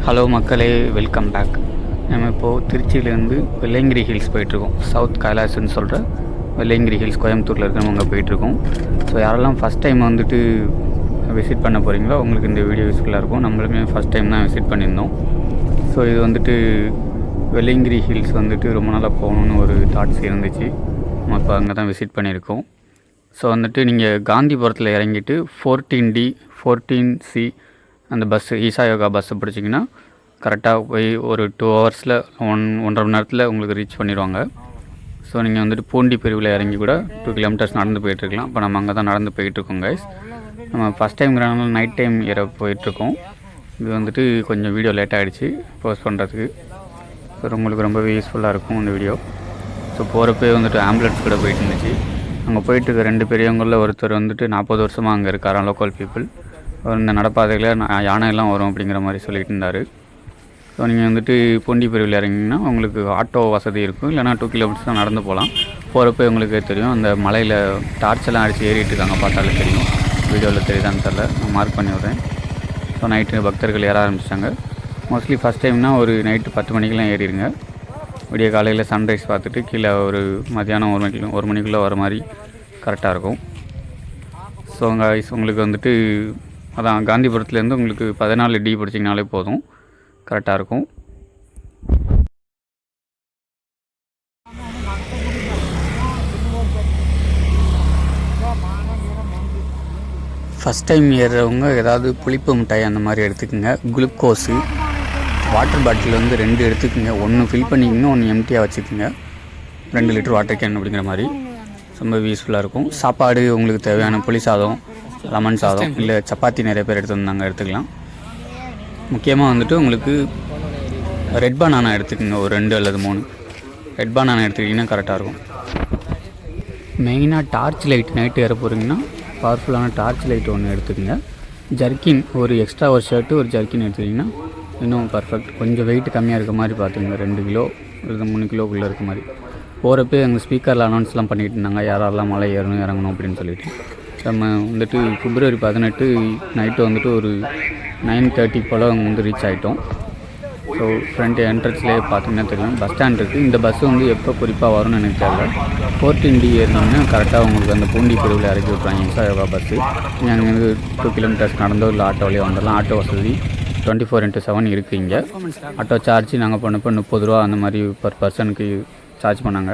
Hello மக்களே, welcome back. நம்ம இப்போது திருச்சியிலேருந்து வெள்ளையங்கிரி ஹில்ஸ் போயிட்டுருக்கோம். சவுத் கைலாஸ்ன்னு சொல்கிற வெள்ளையங்கிரி ஹில்ஸ் கோயம்புத்தூரில் இருக்கிறவங்க அங்கே போயிட்டுருக்கோம். ஸோ யாரெல்லாம் ஃபஸ்ட் டைம் வந்துட்டு விசிட் பண்ண போகிறீங்களோ உங்களுக்கு இந்த வீடியோ யூஸ்ஃபுல்லாக இருக்கும். நம்மளுமே ஃபஸ்ட் டைம் தான் விசிட் பண்ணியிருந்தோம். ஸோ இது வந்துட்டு வெள்ளையங்கிரி ஹில்ஸ் வந்துட்டு ரொம்ப நாளாக போகணுன்னு ஒரு தாட்ஸ் இருந்துச்சு. நம்ம இப்போ அங்கே தான் விசிட் பண்ணியிருக்கோம். ஸோ வந்துட்டு நீங்கள் காந்திபுரத்தில் இறங்கிட்டு 14D 14C அந்த பஸ்ஸு ஈசா யோகா பஸ்ஸை பிடிச்சிங்கன்னா கரெக்டாக போய் ஒரு 2 ஹவர்ஸில் 1.5 மணி நேரத்தில் உங்களுக்கு ரீச் பண்ணிடுவாங்க. ஸோ நீங்கள் வந்துட்டு பூண்டி பிரிவில் இறங்கி கூட 2 கிலோமீட்டர்ஸ் நடந்து போயிட்டுருக்கலாம். இப்போ நம்ம அங்கே தான் நடந்து போயிட்டுருக்கோம் கைஸ். நம்ம ஃபஸ்ட் டைம்ங்கிறனால நைட் டைம் ஏற போயிட்டுருக்கோம். இது வந்துட்டு கொஞ்சம் வீடியோ லேட் ஆகிடுச்சு போஸ்ட் பண்ணுறதுக்கு. ஸோ உங்களுக்கு ரொம்பவே யூஸ்ஃபுல்லாக இருக்கும் இந்த வீடியோ. ஸோ போகிறப்பே வந்துட்டு ஆம்புலன்ஸ் கூட போயிட்டு இருந்துச்சு. அங்கே போயிட்டு இருக்க 2 பெரியவங்களில் ஒருத்தர் வந்துட்டு 40 வருஷமாக அங்கே இருக்காராம், லோக்கல் பீப்புள். இந்த நடப்பாதையில் யானையெல்லாம் வரும் அப்படிங்கிற மாதிரி சொல்லிட்டு இருந்தார். ஸோ நீங்கள் வந்துட்டு பூண்டி பிரிவில் இறங்கிங்கன்னா உங்களுக்கு ஆட்டோ வசதி இருக்கும், இல்லைனா 2 கிலோமீட்டர்ஸ் தான் நடந்து போகலாம். போகிறப்ப உங்களுக்கு தெரியும் அந்த மலையில் டார்ச்செல்லாம் அடித்து ஏறிட்டு இருக்காங்க, பார்த்தாலே தெரியும். வீடியோவில் தெரியுதான்னு தெரில, நான் மார்க் பண்ணி விட்றேன். ஸோ நைட்டு பக்தர்கள் ஏற ஆரம்பிச்சிட்டாங்க. மோஸ்ட்லி ஃபஸ்ட் டைம்னா ஒரு நைட்டு 10 மணிக்கெலாம் ஏறிடுங்க. விடிய காலையில் சன்ரைஸ் பார்த்துட்டு கீழே ஒரு மதியானம் 1 மணிக்குள்ளே வர மாதிரி கரெக்டாக இருக்கும். ஸோ உங்களுக்கு வந்துட்டு அதான் காந்திபுரத்துலேருந்து உங்களுக்கு 14D படிச்சிங்கனாலே போதும், கரெக்டாக இருக்கும். ஃபஸ்ட் டைம் ஏறுறவங்க ஏதாவது புளிப்பு மிட்டாய் அந்த மாதிரி எடுத்துக்கோங்க. குளுக்கோஸு வாட்டர் பாட்டில் வந்து 2 எடுத்துக்கோங்க. 1 ஃபில் பண்ணிக்கோங்க, 1 எம்டியாக வச்சுக்கோங்க. 2 லிட்டர் வாட்டர் கேன் அப்படிங்கிற மாதிரி ரொம்ப யூஸ்ஃபுல்லாக இருக்கும். சாப்பாடு உங்களுக்கு தேவையான புளி சாதம், லெமன் சாதம், இல்லை சப்பாத்தி நிறைய பேர் எடுத்து வந்தாங்க எடுத்துக்கலாம். முக்கியமாக வந்துட்டு உங்களுக்கு ரெட் பனானா எடுத்துக்கோங்க, ஒரு 2 அல்லது 3 ரெட் பனானா எடுத்துக்கிட்டிங்கன்னா கரெக்டாக இருக்கும். மெயினாக டார்ச் லைட் நைட்டு ஏற போகிறீங்கன்னா பவர்ஃபுல்லான டார்ச் லைட் ஒன்று எடுத்துக்கோங்க. ஜர்க்கின் ஒரு எக்ஸ்ட்ரா ஒரு ஷர்ட்டு ஒரு ஜர்க்கின் எடுத்துக்கிட்டிங்கன்னா இன்னும் பர்ஃபெக்ட். கொஞ்சம் வெயிட் கம்மியாக இருக்க மாதிரி பார்த்துங்க, 2 கிலோ இல்லை 3 கிலோக்குள்ளே இருக்க மாதிரி. போகிறப்ப எங்கள் ஸ்பீக்கரில் அனௌன்ஸ்லாம் பண்ணிகிட்டு இருந்தாங்க, யாரெல்லாம் மலை ஏறணும் இறங்கணும் அப்படின்னு சொல்லிட்டு. நம்ம வந்துட்டு February 18 நைட்டு வந்துட்டு ஒரு 9:30 போல் அவங்க வந்து ரீச் ஆகிட்டோம். ஸோ ஃப்ரண்ட் என்ட்ரன்ஸ்லேயே பார்த்தீங்கன்னா தெரியும் பஸ் ஸ்டாண்ட் இருக்குது. இந்த பஸ்ஸு வந்து எப்போ குறிப்பாக வரும்னு எனக்கு தெரியல. 14D ஏறினோம்னா கரெக்டாக உங்களுக்கு அந்த பூண்டி பிரிவில் இறக்கி விட்ருவாங்க ஈசா யோகா பஸ்ஸு. நீங்கள் அங்கேருந்து 2 கிலோமீட்டர்ஸ் நடந்தோ இல்லை ஆட்டோவிலே வந்துடலாம். ஆட்டோ வசதி 24/7 இருக்குது இங்கே. ஆட்டோ சார்ஜ் நாங்கள் பண்ணப்போ 30 ரூபா அந்த மாதிரி பர் பர்சனுக்கு சார்ஜ் பண்ணாங்க.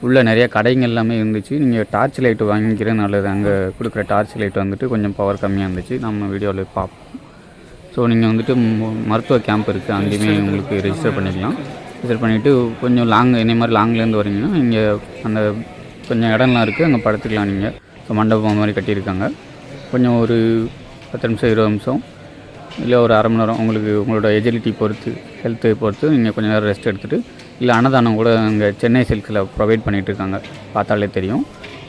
உள்ளே நிறைய கடைங்க எல்லாமே இருந்துச்சு. நீங்கள் டார்ச் லைட்டு வாங்கிக்கிறது நல்லது. அங்கே கொடுக்குற டார்ச் லைட் வந்துட்டு கொஞ்சம் பவர் கம்மியாக இருந்துச்சு, நம்ம வீடியோவில் பார்ப்போம். ஸோ நீங்கள் வந்துட்டு மருத்துவ கேம்ப் இருக்குது, அங்கேயுமே உங்களுக்கு ரெஜிஸ்டர் பண்ணிக்கலாம். ரெஜிஸ்டர் பண்ணிவிட்டு கொஞ்சம் இதே மாதிரி லாங்லேருந்து வரீங்கன்னா இங்கே அந்த கொஞ்சம் இடம்லாம் இருக்குது, அங்கே படுத்துக்கலாம் நீங்கள். ஸோ மண்டபம் மாதிரி கட்டியிருக்காங்க. கொஞ்சம் ஒரு 10 நிமிஷம் 20 நிமிஷம் இல்லை ஒரு அரை மணி நேரம் உங்களுக்கு உங்களோட எஜிலிட்டி பொறுத்து, ஹெல்த்தை பொறுத்து நீங்கள் கொஞ்சம் நேரம் ரெஸ்ட் எடுத்துகிட்டு, இல்லை அன்னதானம் கூட அங்கே சென்னை சில்க்ஸில் ப்ரொவைட் பண்ணிகிட்ருக்காங்க, பார்த்தாலே தெரியும்.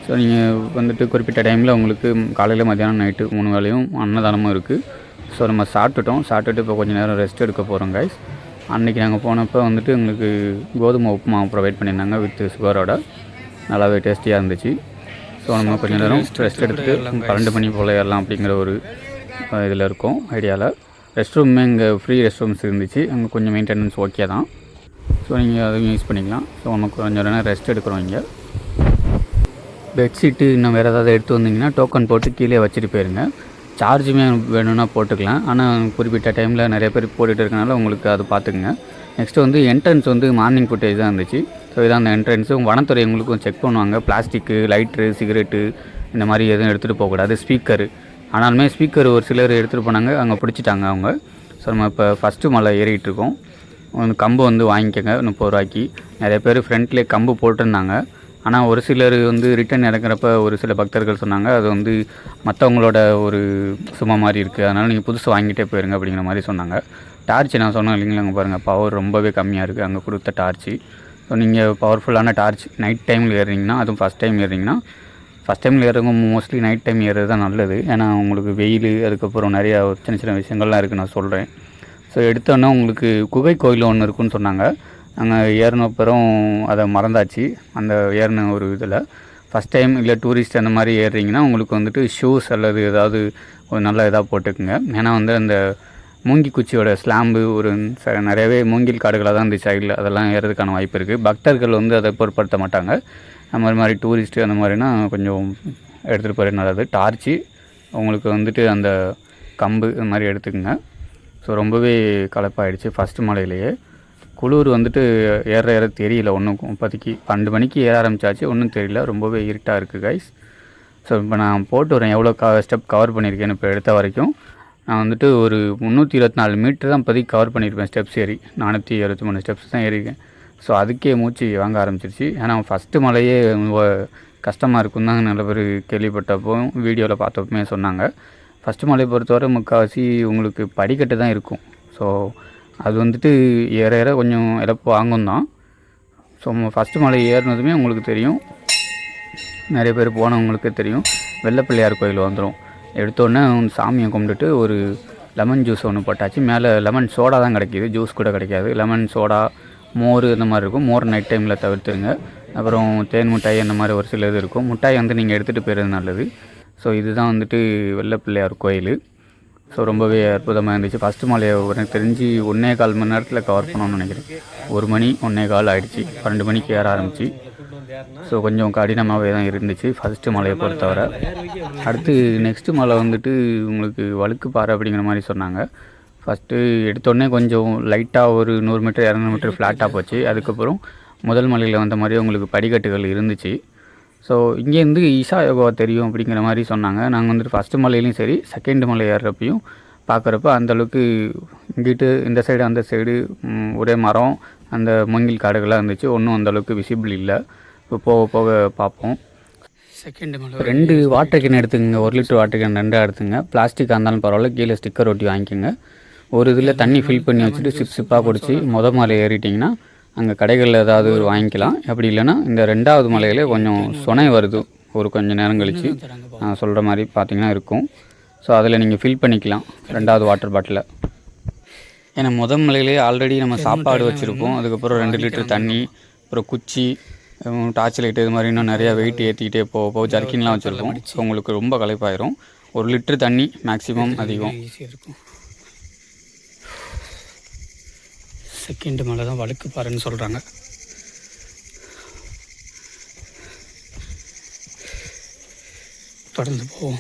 ஸோ நீங்கள் வந்துட்டு குறிப்பிட்ட டைமில் உங்களுக்கு காலையில் மத்தியானம் நைட்டு 3 வேளையும் அன்னதானமும் இருக்குது. ஸோ நம்ம சாப்பிட்டுட்டு இப்போ கொஞ்சம் நேரம் ரெஸ்ட் எடுக்க போகிறோம் கைஸ். அன்றைக்கி நாங்கள் போனப்போ வந்துட்டு எங்களுக்கு கோதுமை உப்புமா ப்ரொவைட் பண்ணியிருந்தாங்க வித் சுகரோட, நல்லாவே டேஸ்டியாக இருந்துச்சு. ஸோ நம்ம கொஞ்சம் நேரம் ரெஸ்ட் எடுத்துகிட்டு 12 மணி போல் ஏறலாம் அப்படிங்கிற ஒரு இதில் இருக்கும் ஐடியாவில். ரெஸ்ட் ரூமே இங்கே ஃப்ரீ ரெஸ்ட் ரூம்ஸ் இருந்துச்சு, அங்கே கொஞ்சம் மெயின்டெனன்ஸ் ஓகே தான். ஸோ நீங்கள் அதையும் யூஸ் பண்ணிக்கலாம். ஸோ நமக்கு கொஞ்சம் நேரம் ரெஸ்ட் எடுக்கிறோம். இங்கே பெட்ஷீட்டு இன்னும் வேறு ஏதாவது எடுத்து வந்தீங்கன்னா டோக்கன் போட்டு கீழே வச்சுட்டு போயிருங்க. சார்ஜுமே வேணும்னா போட்டுக்கலாம், ஆனால் குறிப்பிட்ட டைமில் நிறைய பேர் போட்டுகிட்டு இருக்கனால உங்களுக்கு அது பார்த்துக்குங்க. நெக்ஸ்ட்டு வந்து என்ட்ரன்ஸ் வந்து மார்னிங் ஃபுட்டேஜ் தான் இருந்துச்சு. ஸோ இதான் அந்த என்ட்ரன்ஸு. வனத்துறை உங்களுக்கும் செக் பண்ணுவாங்க. பிளாஸ்டிக்கு, லைட்ரு, சிகரெட்டு இந்த மாதிரி எதுவும் எடுத்துகிட்டு போகக்கூடாது. ஸ்பீக்கரு ஆனாலுமே ஸ்பீக்கர் ஒரு சிலர் எடுத்துகிட்டு போனாங்க, அங்கே பிடிச்சிட்டாங்க அவங்க. ஸோ நம்ம இப்போ ஃபஸ்ட்டு மலை ஏறிட்டுருக்கோம். கம்பு வந்து வாங்கிக்கோங்க 30 ரூபாய்க்கு. நிறைய பேர் ஃப்ரண்ட்லேயே கம்பு போட்டிருந்தாங்க. ஆனால் ஒரு சிலர் வந்து ரிட்டன் இறங்குறப்ப ஒரு சில பக்தர்கள் சொன்னாங்க அது வந்து மற்றவங்களோட ஒரு சும்மா மாதிரி இருக்குது, அதனால் நீங்கள் புதுசு வாங்கிட்டே போயிருங்க அப்படிங்கிற மாதிரி சொன்னாங்க. டார்ச் நான் சொன்னேன் இல்லைங்களா, அங்கே பாருங்கள் பவர் ரொம்பவே கம்மியாக இருக்குது அங்கே கொடுத்த டார்ச்சு. ஸோ நீங்கள் பவர்ஃபுல்லான டார்ச் நைட் டைமில் ஏறிங்கன்னா, அதுவும் ஃபஸ்ட் டைம் ஏறிங்கன்னா, ஃபஸ்ட் டைமில் ஏறுறவங்க மோஸ்ட்லி நைட் டைம் ஏறுறது தான் நல்லது. ஏன்னா உங்களுக்கு வெயில், அதுக்கப்புறம் நிறையா சின்ன விஷயங்கள்லாம் இருக்குது நான் சொல்கிறேன். ஸோ எடுத்தோன்னா உங்களுக்கு குகை கோயில் ஒன்று இருக்குன்னு சொன்னாங்க. நாங்கள் ஏறினப்புறம் அதை மறந்தாச்சு அந்த ஏறின ஒரு இதில். ஃபஸ்ட் டைம் இல்லை டூரிஸ்ட் அந்த மாதிரி ஏறுறீங்கன்னா உங்களுக்கு வந்துட்டு ஷூஸ் அல்லது ஏதாவது ஒரு நல்ல இதாக போட்டுக்குங்க. ஏன்னா வந்து அந்த மூங்கி குச்சியோட ஸ்லாம்பு ஒரு நிறையவே மூங்கில் காடுகளாக தான் இருந்துச்சு சைடில், அதெல்லாம் ஏறதுக்கான வாய்ப்பு இருக்குது. பக்தர்கள் வந்து அதை பொருட்படுத்த மாட்டாங்க. நம்ம மாதிரி டூரிஸ்ட்டு அந்த மாதிரினா கொஞ்சம் எடுத்துகிட்டு போகிறது நல்லது. டார்ச்சு உங்களுக்கு வந்துட்டு அந்த கம்பு இந்த மாதிரி எடுத்துக்கோங்க. ஸோ ரொம்பவே களைப்பாயிடுச்சு ஃபஸ்ட்டு மலையிலேயே. குளிர் வந்துட்டு ஏற தெரியல ஒன்றும். இப்போதைக்கு 12 மணிக்கு ஏற ஆரம்பித்தாச்சு, ஒன்றும் தெரியல, ரொம்பவே இருட்டாக இருக்குது கைஸ். ஸோ இப்போ நான் போட்டு வரேன் எவ்வளோ ஸ்டெப் கவர் பண்ணியிருக்கேன்னு. இப்போ எடுத்த வரைக்கும் நான் வந்துட்டு ஒரு 324 மீட்டர் தான் இப்போதைக்கு கவர் பண்ணியிருப்பேன் ஸ்டெப்ஸ் ஏறி. 423 ஸ்டெப்ஸ் தான் ஏறியிருக்கேன். ஸோ அதுக்கே மூச்சு வாங்க ஆரம்பிச்சிருச்சு. ஏன்னா ஃபஸ்ட்டு மலையே கஷ்டமாக இருக்கும் தான் நல்ல பேர் கேள்விப்பட்டப்போ வீடியோவில் பார்த்தப்பமே சொன்னாங்க. ஃபஸ்ட்டு மலையை பொறுத்தவரை முக்கால்வாசி உங்களுக்கு படிக்கட்டு தான் இருக்கும். ஸோ அது வந்துட்டு ஏற கொஞ்சம் இழப்பு வாங்கும் தான். ஸோ ஃபஸ்ட்டு மலை ஏறினதுமே உங்களுக்கு தெரியும், நிறைய பேர் போனவங்களுக்கு தெரியும், வெள்ளைப்பிள்ளையார் கோயில் வந்துடும். எடுத்தோடனே சாமியை கும்பிட்டுட்டு ஒரு லெமன் ஜூஸ் ஒன்று போட்டாச்சு. மேலே லெமன் சோடா தான் கிடைக்கிது, ஜூஸ் கூட கிடைக்காது. லெமன் சோடா, மோர் இந்த மாதிரி இருக்கும். மோர் நைட் டைமில் தவிர்த்துருங்க. அப்புறம் தேன் மிட்டாய் அந்த மாதிரி ஒரு சில இது இருக்கும். மிட்டாய் வந்து நீங்கள் எடுத்துகிட்டு போயிடுறது நல்லது. ஸோ இதுதான் வந்துட்டு வெள்ளைப்பிள்ளையார் கோயில். ஸோ ரொம்பவே அற்புதமாக இருந்துச்சு. ஃபஸ்ட்டு மலையை எனக்கு தெரிஞ்சு 1.25 மணி நேரத்தில் கவர் பண்ணணும்னு நினைக்கிறேன். 1 மணி 1.25 ஆகிடுச்சு. 12 மணிக்கு ஏற ஆரம்பிச்சு. ஸோ கொஞ்சம் கடினமாகவே தான் இருந்துச்சு ஃபஸ்ட்டு மலையை பொறுத்தவரை. அடுத்து நெக்ஸ்ட்டு மலை வந்துட்டு உங்களுக்கு வழுக்குப்பாறை அப்படிங்கிற மாதிரி சொன்னாங்க. ஃபஸ்ட்டு எடுத்தோடனே கொஞ்சம் லைட்டாக ஒரு 100 மீட்டர் 200 மீட்டர் ஃப்ளாட்டாக போச்சு. அதுக்கப்புறம் முதல் மலையில் வந்த மாதிரி உங்களுக்கு படிக்கட்டுகள் இருந்துச்சு. ஸோ இங்கேருந்து ஈஷா யோகா தெரியும் அப்படிங்கிற மாதிரி சொன்னாங்க. நாங்கள் வந்துட்டு ஃபஸ்ட்டு மலையிலையும் சரி செகண்ட் மலை ஏறுறப்பையும் பார்க்குறப்ப அந்தளவுக்கு இங்கிட்டு இந்த சைடு அந்த சைடு ஒரே மரம் அந்த மூங்கில் காடுகளாக இருந்துச்சு. ஒன்றும் அந்தளவுக்கு விசிபிள் இல்லை. இப்போ போக போக பார்ப்போம். செகண்ட் மலை 2 வாட்டர் கேன் எடுத்துக்கங்க. 1 லிட்டர் வாட்டர் கேன் 2 எடுத்துங்க. பிளாஸ்டிக்காக இருந்தாலும் பரவாயில்ல, கீழே ஸ்டிக்கர் ஒட்டி வாங்கிக்கோங்க. ஒரு இதில் தண்ணி ஃபில் பண்ணி வச்சுட்டு சிப்பாக குடிச்சு மலை ஏறிட்டிங்கன்னா அங்கே கடைகளில் ஏதாவது வாங்கிக்கலாம். அப்படி இல்லைன்னா இந்த 2வது மலையிலே கொஞ்சம் சொனை வருது, ஒரு கொஞ்சம் நேரம் கழித்து நான் சொல்கிற மாதிரி பார்த்திங்கன்னா இருக்கும். ஸோ அதில் நீங்கள் ஃபில் பண்ணிக்கலாம் 2வது வாட்டர் பாட்டிலை. ஏன்னா மலையிலே ஆல்ரெடி நம்ம சாப்பாடு வச்சுருப்போம். அதுக்கப்புறம் 2 லிட்டர் தண்ணி, அப்புறம் குச்சி, டார்ச் லைட், இது மாதிரி இன்னும் நிறையா வெயிட் ஏற்றிக்கிட்டே போக ஜர்க்கின்லாம் வச்சுருப்போம். ஸோ உங்களுக்கு ரொம்ப களைப்பாயிரும். 1 லிட்டர் தண்ணி மேக்ஸிமம் அதிகம். செகண்ட் மலை தான் வழுக்குப்பாறைன்னு சொல்கிறாங்க. தொடர்ந்து போவோம்.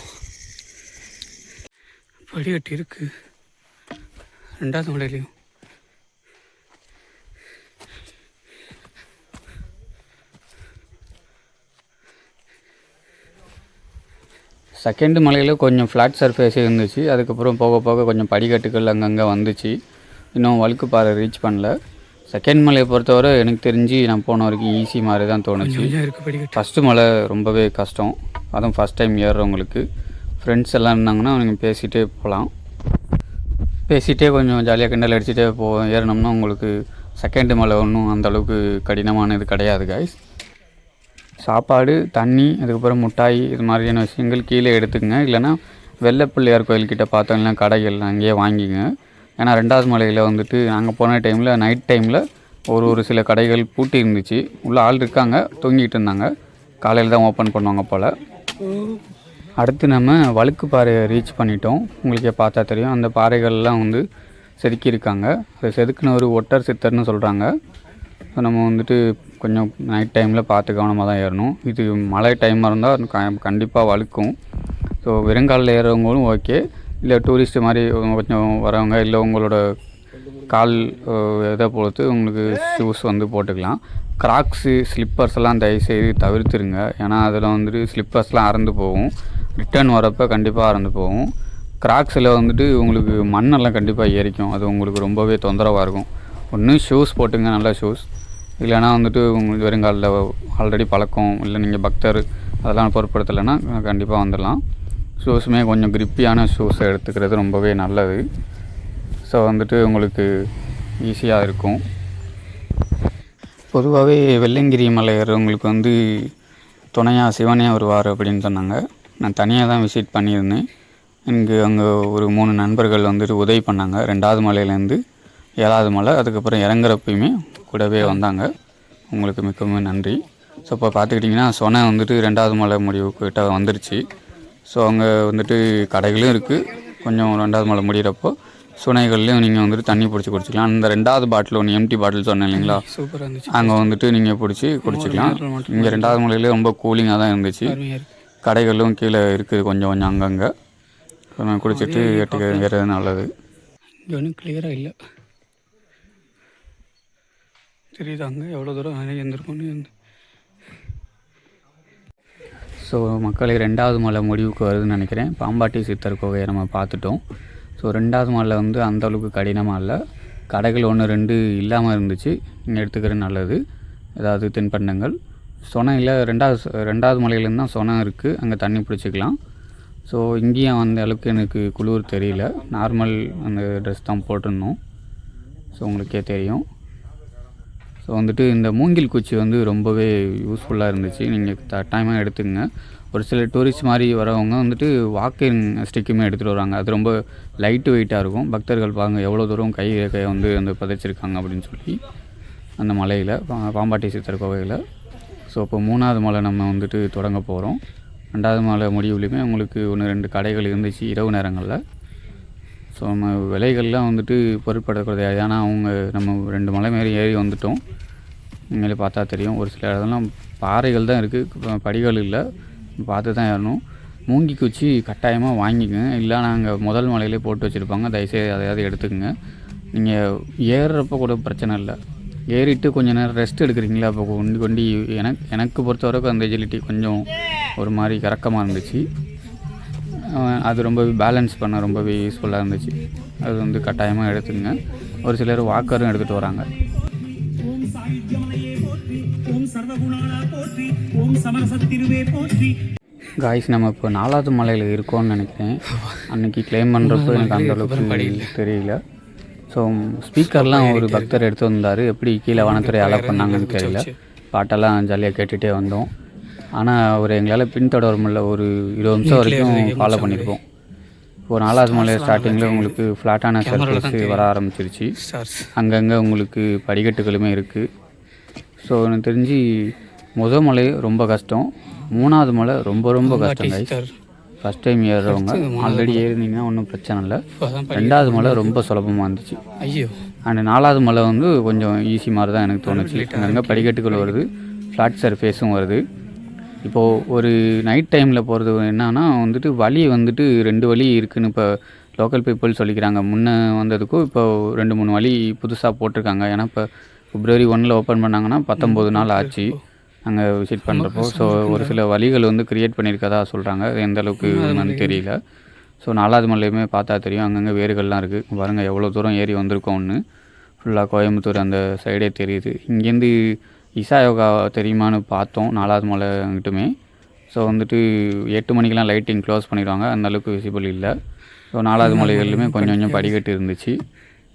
படிக்கட்டு இருக்குது 2வது மலையிலையும். செகண்ட் மலையில் கொஞ்சம் ஃப்ளாட் சர்ஃபேஸே இருந்துச்சு. அதுக்கப்புறம் போக போக கொஞ்சம் படிக்கட்டுகள் அங்கங்கே வந்துச்சு. இன்னும் வழுக்குப்பாறை ரீச் பண்ணல. செகண்ட் மலையை பொறுத்தவரை எனக்கு தெரிஞ்சு நான் போன வரைக்கும் ஈஸி மாதிரி தான் தோணுச்சு. ஃபஸ்ட்டு மலை ரொம்பவே கஷ்டம், அதுவும் ஃபஸ்ட் டைம் ஏறுறவங்களுக்கு. ஃப்ரெண்ட்ஸ் எல்லாம் இருந்தாங்கன்னா நீங்கள் பேசிகிட்டே போகலாம். பேசிகிட்டே கொஞ்சம் ஜாலியாக கிண்டல் அடிச்சுட்டே ஏறினோம்னா உங்களுக்கு செகண்ட் மலை ஒன்றும் அந்தளவுக்கு கடினமானது கிடையாது கைஸ். சாப்பாடு, தண்ணி, அதுக்கப்புறம் மிட்டாய், இது மாதிரியான விஷயங்கள் கீழே எடுத்துக்கங்க. இல்லைனா வெள்ளைப்பிள்ளையார் கோயில்கிட்ட பார்த்தோம்னா கடைகள் அங்கேயே வாங்கிங்க. ஏன்னா 2வது மலையில் வந்துட்டு நாங்கள் போன டைமில் நைட் டைமில் ஒரு சில கடைகள் பூட்டி இருந்துச்சு. உள்ளே ஆள் இருக்காங்க, தூங்கிட்டு இருந்தாங்க. காலையில் தான் ஓப்பன் பண்ணுவாங்க போல். அடுத்து நம்ம வழுக்குப்பாறையை ரீச் பண்ணிட்டோம். உங்களுக்கே பார்த்தா தெரியும், அந்த பாறைகள்லாம் வந்து செதுக்கியிருக்காங்க. அதை செதுக்குன ஒரு ஒட்டர் சித்தர்னு சொல்கிறாங்க. ஸோ நம்ம வந்துட்டு கொஞ்சம் நைட் டைமில் பார்த்து கவனமாக தான் ஏறணும். இது மழை டைமாக இருந்தால் கண்டிப்பாக வழுக்கும். ஸோ வெறுங்காலில் ஏறவங்களும் ஓகே, இல்லை டூரிஸ்ட்டு மாதிரி கொஞ்சம் வரவங்க, இல்லை உங்களோட கால் இதை பொறுத்து உங்களுக்கு ஷூஸ் வந்து போட்டுக்கலாம். கிராக்ஸு, ஸ்லிப்பர்ஸ் எல்லாம் தயவுசெய்து தவிர்த்துருங்க. ஏன்னா அதில் வந்துட்டு ஸ்லிப்பர்ஸ்லாம் அறந்து போகும். ரிட்டர்ன் வரப்போ கண்டிப்பாக அறந்து போகும். கிராக்ஸில் வந்துட்டு உங்களுக்கு மண்ணெல்லாம் கண்டிப்பாக ஏறிக்கும். அது உங்களுக்கு ரொம்பவே தொந்தரவாக இருக்கும். ஒன்று ஷூஸ் போட்டுங்க, நல்ல ஷூஸ். இல்லைனா வந்துட்டு உங்களுக்கு வெறுங்காலில் ஆல்ரெடி பழக்கம், இல்லை நீங்கள் பக்தர் அதெல்லாம் பொருட்படுத்தலைன்னா கண்டிப்பாக வந்துடலாம். ஷூஸுமே கொஞ்சம் கிரிப்பியான ஷூஸை எடுத்துக்கிறது ரொம்பவே நல்லது. ஸோ வந்துட்டு உங்களுக்கு ஈஸியாக இருக்கும். பொதுவாகவே வெள்ளங்கிரி மலை ஏறுறவங்களுக்கு வந்து துணையாக சிவனே வருவார் அப்படின்னு சொன்னாங்க. நான் தனியாக தான் விசிட் பண்ணியிருந்தேன். எனக்கு அங்கே ஒரு 3 நண்பர்கள் வந்துட்டு உதவி பண்ணாங்க. 2வது மலையிலேருந்து 7வது மலை, அதுக்கப்புறம் இறங்குறப்பையுமே கூடவே வந்தாங்க. உங்களுக்கு மிகவும் நன்றி. ஸோ இப்போ பார்த்துக்கிட்டிங்கன்னா சொன்ன வந்துட்டு 2வது மலை முடிவுக்கிட்ட வந்துருச்சு. ஸோ அங்கே வந்துட்டு கடைகளும் இருக்குது. கொஞ்சம் 2வது மலை முடிகிறப்போ சுனைகள்லையும் நீங்கள் வந்துட்டு தண்ணி பிடிச்சி குடிச்சிக்கலாம். அந்த 2வது பாட்டில் ஒன்று எம்டி பாட்டில் சொன்னேன் இல்லைங்களா, சூப்பராக இருந்துச்சு. அங்கே வந்துட்டு நீங்கள் பிடிச்சி குடிச்சிக்கலாம். இங்கே 2வது மலையிலே ரொம்ப கூலிங்காக தான் இருந்துச்சு. கடைகளும் கீழே இருக்குது கொஞ்சம் கொஞ்சம் அங்கங்கே. நான் குடிச்சிட்டு ஏறது நல்லது. இங்கே ஒன்றும் கிளியராக இல்லை, தெரியுது அங்கே எவ்வளோ தூரம் இருந்திருக்கும்னு. ஸோ மக்களை 2வது மலை முடிவுக்கு வருதுன்னு நினைக்கிறேன். பாம்பாட்டி சித்தர் கோகையை நம்ம பார்த்துட்டோம். ஸோ 2வது மலை வந்து அந்தளவுக்கு கடினமாக இல்லை. கடைகள் 1 2 இல்லாமல் இருந்துச்சு, நீங்கள் எடுத்துக்கிறது நல்லது. ஏதாவது தின்பண்டங்கள் சொனையில் 2வது மலையிலேருந்து தான் சொனை இருக்குது, அங்கே தண்ணி பிடிச்சிக்கலாம். ஸோ இங்கேயும் அந்த அளவுக்கு எனக்கு குளிர் தெரியல, நார்மல் அந்த ட்ரெஸ் தான் போட்டிருந்தோம். ஸோ உங்களுக்கே தெரியும். ஸோ வந்துட்டு இந்த மூங்கில் குச்சி வந்து ரொம்பவே யூஸ்ஃபுல்லாக இருந்துச்சு, நீங்கள் கட்டாயமாக எடுத்துக்கங்க. ஒரு சில டூரிஸ்ட் மாதிரி வரவங்க வந்துட்டு வாக்கிங் ஸ்டிக்குமே எடுத்துகிட்டு வராங்க. அது ரொம்ப லைட்டு வெயிட்டாக இருக்கும். பக்தர்கள் பாருங்கள் எவ்வளோ தூரம் கையை வந்து அந்த புதைச்சிருக்காங்க அப்படின்னு சொல்லி அந்த மலையில், பாம்பாட்டி சித்தர் கோவையில். ஸோ இப்போ 3வது மலை நம்ம வந்துட்டு தொடங்க போகிறோம். 2வது மலை முடிவுலையுமே உங்களுக்கு 1 2 கடைகள் இருந்துச்சு இரவு நேரங்களில். ஸோ நம்ம விலைகள்லாம் வந்துட்டு பொருட்படக்கூடாது, ஏன்னா நம்ம 2 மலை மாரி ஏறி வந்துட்டோம். நீங்களே பார்த்தா தெரியும், ஒரு சில இடத்துலாம் பாறைகள் தான் இருக்குது, படிகள் இல்லை, பார்த்து தான் ஏறணும். மூங்கி குச்சி கட்டாயமாக வாங்கிக்கோங்க, இல்லை நாங்கள் முதல் மலையிலே போட்டு வச்சுருப்பாங்க, தயவுசெய்து அதையாவது எடுத்துக்கோங்க. நீங்கள் ஏறுறப்போ கூட பிரச்சனை இல்லை, ஏறிட்டு கொஞ்சம் நேரம் ரெஸ்ட் எடுக்கிறீங்களா, அப்போ கொண்டி எனக்கு பொறுத்தவரைக்கும் அந்த எஜிலிட்டி கொஞ்சம் ஒரு மாதிரி கறக்கமாக இருந்துச்சு. அது ரொம்பவே பேலன்ஸ் பண்ண ரொம்பவே யூஸ்ஃபுல்லாக இருந்துச்சு. அது வந்து கட்டாயமாக எடுத்துக்கங்க. ஒரு சிலர் வாக்கரும் எடுத்துகிட்டு வராங்க. காய்ஸ் நம்ம இப்போ 4வது மலையில் இருக்கோம்னு நினைக்கிறேன். அன்றைக்கி கிளைம் பண்ணுறப்போ எனக்கு அந்தளவுக்கு தெரியல. ஸோ ஸ்பீக்கர்லாம் ஒரு பக்தர் எடுத்து வந்தார், எப்படி கீழே வனத்துறை அலோ பண்ணாங்கன்னு தெரியல. பாட்டெல்லாம் ஜாலியாக கேட்டுகிட்டே வந்தோம். ஆனால் அவர் எங்களால் பின்தொடர முடியல, ஒரு 20 நிமிஷம் வரைக்கும் ஃபாலோ பண்ணியிருப்போம். இப்போ 4வது மலை ஸ்டார்டிங்கில் உங்களுக்கு ஃப்ளாட்டான சர்ஃபேஸ் வர ஆரம்பிச்சிருச்சு, அங்கங்கே உங்களுக்கு படிக்கட்டுகளுமே இருக்குது. ஸோ எனக்கு தெரிஞ்சு முதல் மலை ரொம்ப கஷ்டம், 3வது மலை ரொம்ப ரொம்ப கஷ்டம் கைஸ். ஃபஸ்ட் டைம் ஏறுறவங்க ஆல்ரெடி ஏறினீங்கன்னா ஒன்றும் பிரச்சனை இல்லை. 2வது மலை ரொம்ப சுலபமாக இருந்துச்சு. அண்ட் 4வது மலை வந்து கொஞ்சம் ஈஸி மாதிரி தான் எனக்கு தோணுச்சு. அங்கங்கே படிக்கட்டுகள் வருது, ஃப்ளாட் சர்ஃபேஸும் வருது. இப்போது ஒரு நைட் டைமில் போகிறது என்னன்னா வந்துட்டு வழி வந்துட்டு 2 வழி இருக்குதுன்னு இப்போ லோக்கல் பீப்புள் சொல்லிக்கிறாங்க. முன்னே வந்ததுக்கும் இப்போ 2 3 வழி புதுசாக போட்டிருக்காங்க. ஏன்னா இப்போ February 1 ஓப்பன் பண்ணாங்கன்னா 19 நாள் ஆச்சு அங்கே விசிட் பண்ணுறப்போ. ஸோ ஒரு சில வழிகள் வந்து க்ரியேட் பண்ணியிருக்கதா சொல்கிறாங்க, அது எந்த அளவுக்கு என்னன்னு தெரியல. ஸோ 4வது மலையுமே பார்த்தா தெரியும், அங்கங்கே வேர்கள்லாம் இருக்குது பாருங்கள், எவ்வளோ தூரம் ஏறி வந்திருக்கோம்னு. ஃபுல்லாக கோயம்புத்தூர் அந்த சைடே தெரியுது. இங்கேருந்து இசா யோகா தெரியுமான்னு பார்த்தோம் 4வது மலை அங்கிட்டுமே. ஸோ வந்துட்டு 8 மணிக்கெலாம் லைட்டிங் க்ளோஸ் பண்ணிடுவாங்க, அந்தளவுக்கு விசிபிள் இல்லை. ஸோ 4வது மலைகள்லையுமே கொஞ்சம் கொஞ்சம் படிக்கட்டு இருந்துச்சு.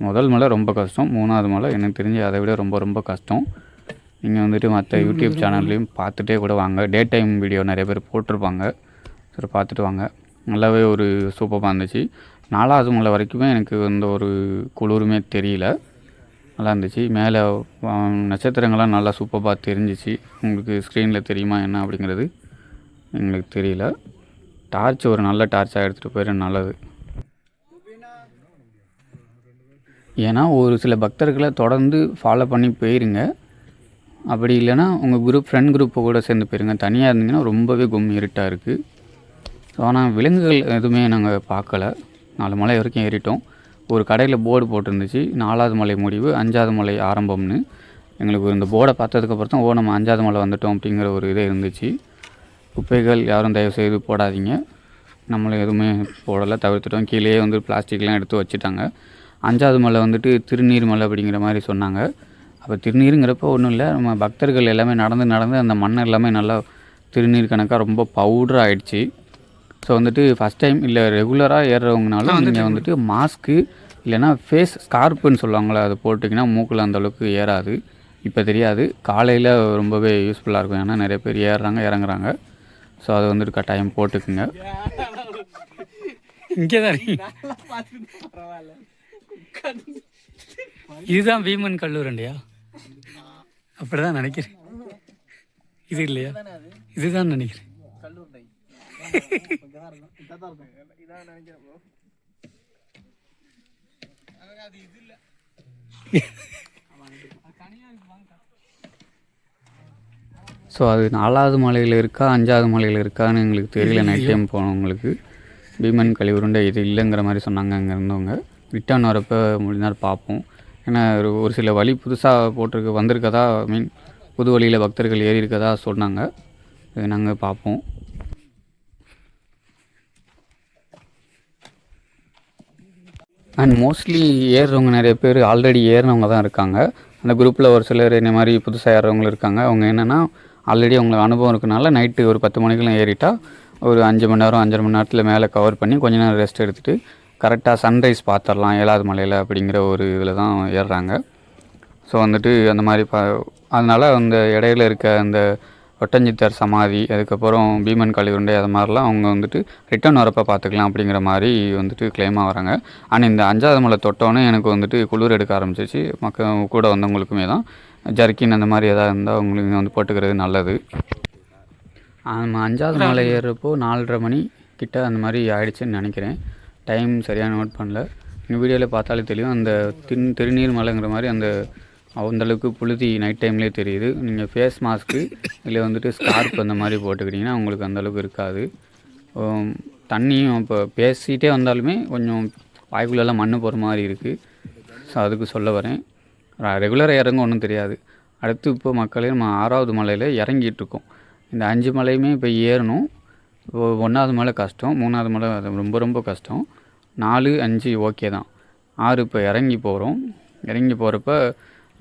முதல் மலை ரொம்ப கஷ்டம், 3வது மலை எனக்கு தெரிஞ்சு அதை விட ரொம்ப ரொம்ப கஷ்டம். நீங்கள் வந்துட்டு மற்ற யூடியூப் சேனல்லையும் பார்த்துட்டே கூட வாங்க, டே டைம் வீடியோ நிறைய பேர் போட்டிருப்பாங்க, சரி பார்த்துட்டு வாங்க. நல்லாவே ஒரு சூப்பராக இருந்துச்சு. 4வது மலை வரைக்குமே எனக்கு எந்த ஒரு குளிருமே தெரியல, நல்லா இருந்துச்சு. மேலே நட்சத்திரங்கள்லாம் நல்லா சூப்பராக தெரிஞ்சிச்சு. உங்களுக்கு ஸ்க்ரீனில் தெரியுமா என்ன அப்படிங்கிறது எங்களுக்கு தெரியல. டார்ச் ஒரு நல்ல டார்ச்சாக எடுத்துகிட்டு போயிட நல்லது. ஏன்னா ஒரு சில பக்தர்களை தொடர்ந்து ஃபாலோ பண்ணி போயிருங்க, அப்படி இல்லைன்னா உங்கள் ஃப்ரெண்ட் குரூப்பை கூட சேர்ந்து போயிருங்க. தனியாக இருந்தீங்கன்னா ரொம்பவே இருட்டாக இருக்குது. ஸோ ஆனால் விலங்குகள் எதுவுமே நாங்கள் பார்க்கல. 4 மலை வரைக்கும் ஏறிட்டோம். ஒரு கடையில் போர்டு போட்டிருந்துச்சு, 4வது மலை முடிவு 5வது மலை ஆரம்பம்னு. எங்களுக்கு இந்த போர்டை பார்த்ததுக்கப்புறம் தான் நம்ம 5வது மலை வந்துட்டோம் அப்படிங்கிற ஒரு இதே இருந்துச்சு. குப்பைகள் யாரும் தயவுசெய்து போடாதீங்க, நம்மளும் எதுவுமே போடலை, தவிர்த்துட்டோம். கீழே வந்து பிளாஸ்டிக்லாம் எடுத்து வச்சுட்டாங்க. 5வது மலை வந்துட்டு திருநீர் மலை அப்படிங்கிற மாதிரி சொன்னாங்க. அப்போ திருநீருங்கிறப்போ ஒன்றும் இல்லை, நம்ம பக்தர்கள் எல்லாமே நடந்து அந்த மண் எல்லாமே நல்லா திருநீர் கணக்காக ரொம்ப பவுடர் ஆகிடுச்சு. ஸோ வந்துட்டு ஃபஸ்ட் டைம் இல்லை ரெகுலராக ஏறுறவங்கனாலும் நீங்கள் வந்துட்டு மாஸ்க்கு இல்லைனா ஃபேஸ் ஸ்கார்ப்புன்னு சொல்லுவாங்களே, அதை போட்டிங்கன்னா மூக்கில் அந்தளவுக்கு ஏறாது. இப்போ தெரியாது, காலையில் ரொம்பவே யூஸ்ஃபுல்லாக இருக்கும், ஏன்னா நிறைய பேர் ஏறுறாங்க இறங்குறாங்க. ஸோ அதை வந்துட்டு கட்டாயம் போட்டுக்குங்க. இங்கே தான் இதுதான் பீமன் கல்லூரண்டியா? அப்படிதான் நினைக்கிறேன். இது இல்லையா? இதுதான் நினைக்கிறேன். ஸோ அது 4வது மலையில் இருக்கா 5வது மலையில் இருக்கான்னு எங்களுக்கு தெரியல. நைட் டைம் போனவங்களுக்கு பீமன் கழிவுருண்டை இது இல்லைங்கிற மாதிரி சொன்னாங்க அங்கே இருந்தவங்க. ரிட்டர்ன் வரப்போ முடிஞ்சால் பார்ப்போம். ஏன்னா ஒரு சில வழி புதுசாக போட்டிருக்கு வந்திருக்கதா, மீன் புது வழியில் பக்தர்கள் ஏறி இருக்கதா சொன்னாங்க. இது நாங்கள் பார்ப்போம். அண்ட் மோஸ்ட்லி ஏறுறவங்க நிறைய பேர் ஆல்ரெடி ஏறினவங்க தான் இருக்காங்க. அந்த குரூப்பில் ஒரு சிலர் இந்த மாதிரி புதுசாக ஏறுறவங்களும் இருக்காங்க. அவங்க என்னென்னா ஆல்ரெடி அவங்களுக்கு அனுபவம் இருக்கனால நைட்டு ஒரு 10 மணிக்கெலாம் ஏறிட்டா ஒரு 5 மணி நேரம் 5.5 மணி நேரத்தில் மேலே கவர் பண்ணி கொஞ்ச நேரம் ரெஸ்ட் எடுத்துகிட்டு கரெக்டாக சன்ரைஸ் பார்த்துடலாம் 7வது மலையில் அப்படிங்கிற ஒரு இதில் தான் ஏறுறாங்க. ஸோ வந்துட்டு அந்த மாதிரி அதனால் அந்த இடையில இருக்க அந்த ஒட்டஞ்சித்தர் சமாதி, அதுக்கப்புறம் பீமன் கழிவுருண்டை, அது மாதிரிலாம் அவங்க வந்துட்டு ரிட்டர்ன் வரப்போ பார்த்துக்கலாம் அப்படிங்கிற மாதிரி வந்துட்டு கிளைமாக வராங்க. ஆனால் இந்த 5வது மலை தொட்டோன்னே எனக்கு வந்துட்டு குளிர் எடுக்க ஆரம்பிச்சிச்சு. மக்கள் கூட வந்தவங்களுக்குமே தான் ஜர்க்கின் அந்த மாதிரி எதாவது இருந்தால் அவங்களுக்கு வந்து போட்டுக்கிறது நல்லது. 5வது மலை ஏறுறப்போ 4:30 மணி கிட்ட அந்த மாதிரி ஆயிடுச்சுன்னு நினைக்கிறேன். டைம் சரியாக நோட் பண்ணல. இந்த வீடியோவில் பார்த்தாலே தெரியும். அந்த திருநீர் மலைங்கிற மாதிரி அந்தளவுக்கு புழுதி நைட் டைம்லேயே தெரியுது. நீங்கள் ஃபேஸ் மாஸ்க்கு இல்லை வந்துட்டு ஸ்கார்ப் அந்த மாதிரி போட்டுக்கிட்டிங்கன்னா உங்களுக்கு அந்தளவுக்கு இருக்காது. தண்ணியும் இப்போ பேசிகிட்டே வந்தாலுமே கொஞ்சம் வாய்க்குள்ளெல்லாம் மண் போகிற மாதிரி இருக்குது. ஸோ அதுக்கு சொல்ல வரேன். ரெகுலராக இறங்க ஒன்றும் தெரியாது. அடுத்து இப்போ மக்களே நம்ம 6வது மலையில் இறங்கிட்டுருக்கோம். இந்த 5 மலையுமே இப்போ ஏறணும். 1வது மலை கஷ்டம், 3வது மலை ரொம்ப ரொம்ப கஷ்டம். 4, 5 ஓகே தான். 6 இப்போ இறங்கி போகிறோம். இறங்கி போகிறப்ப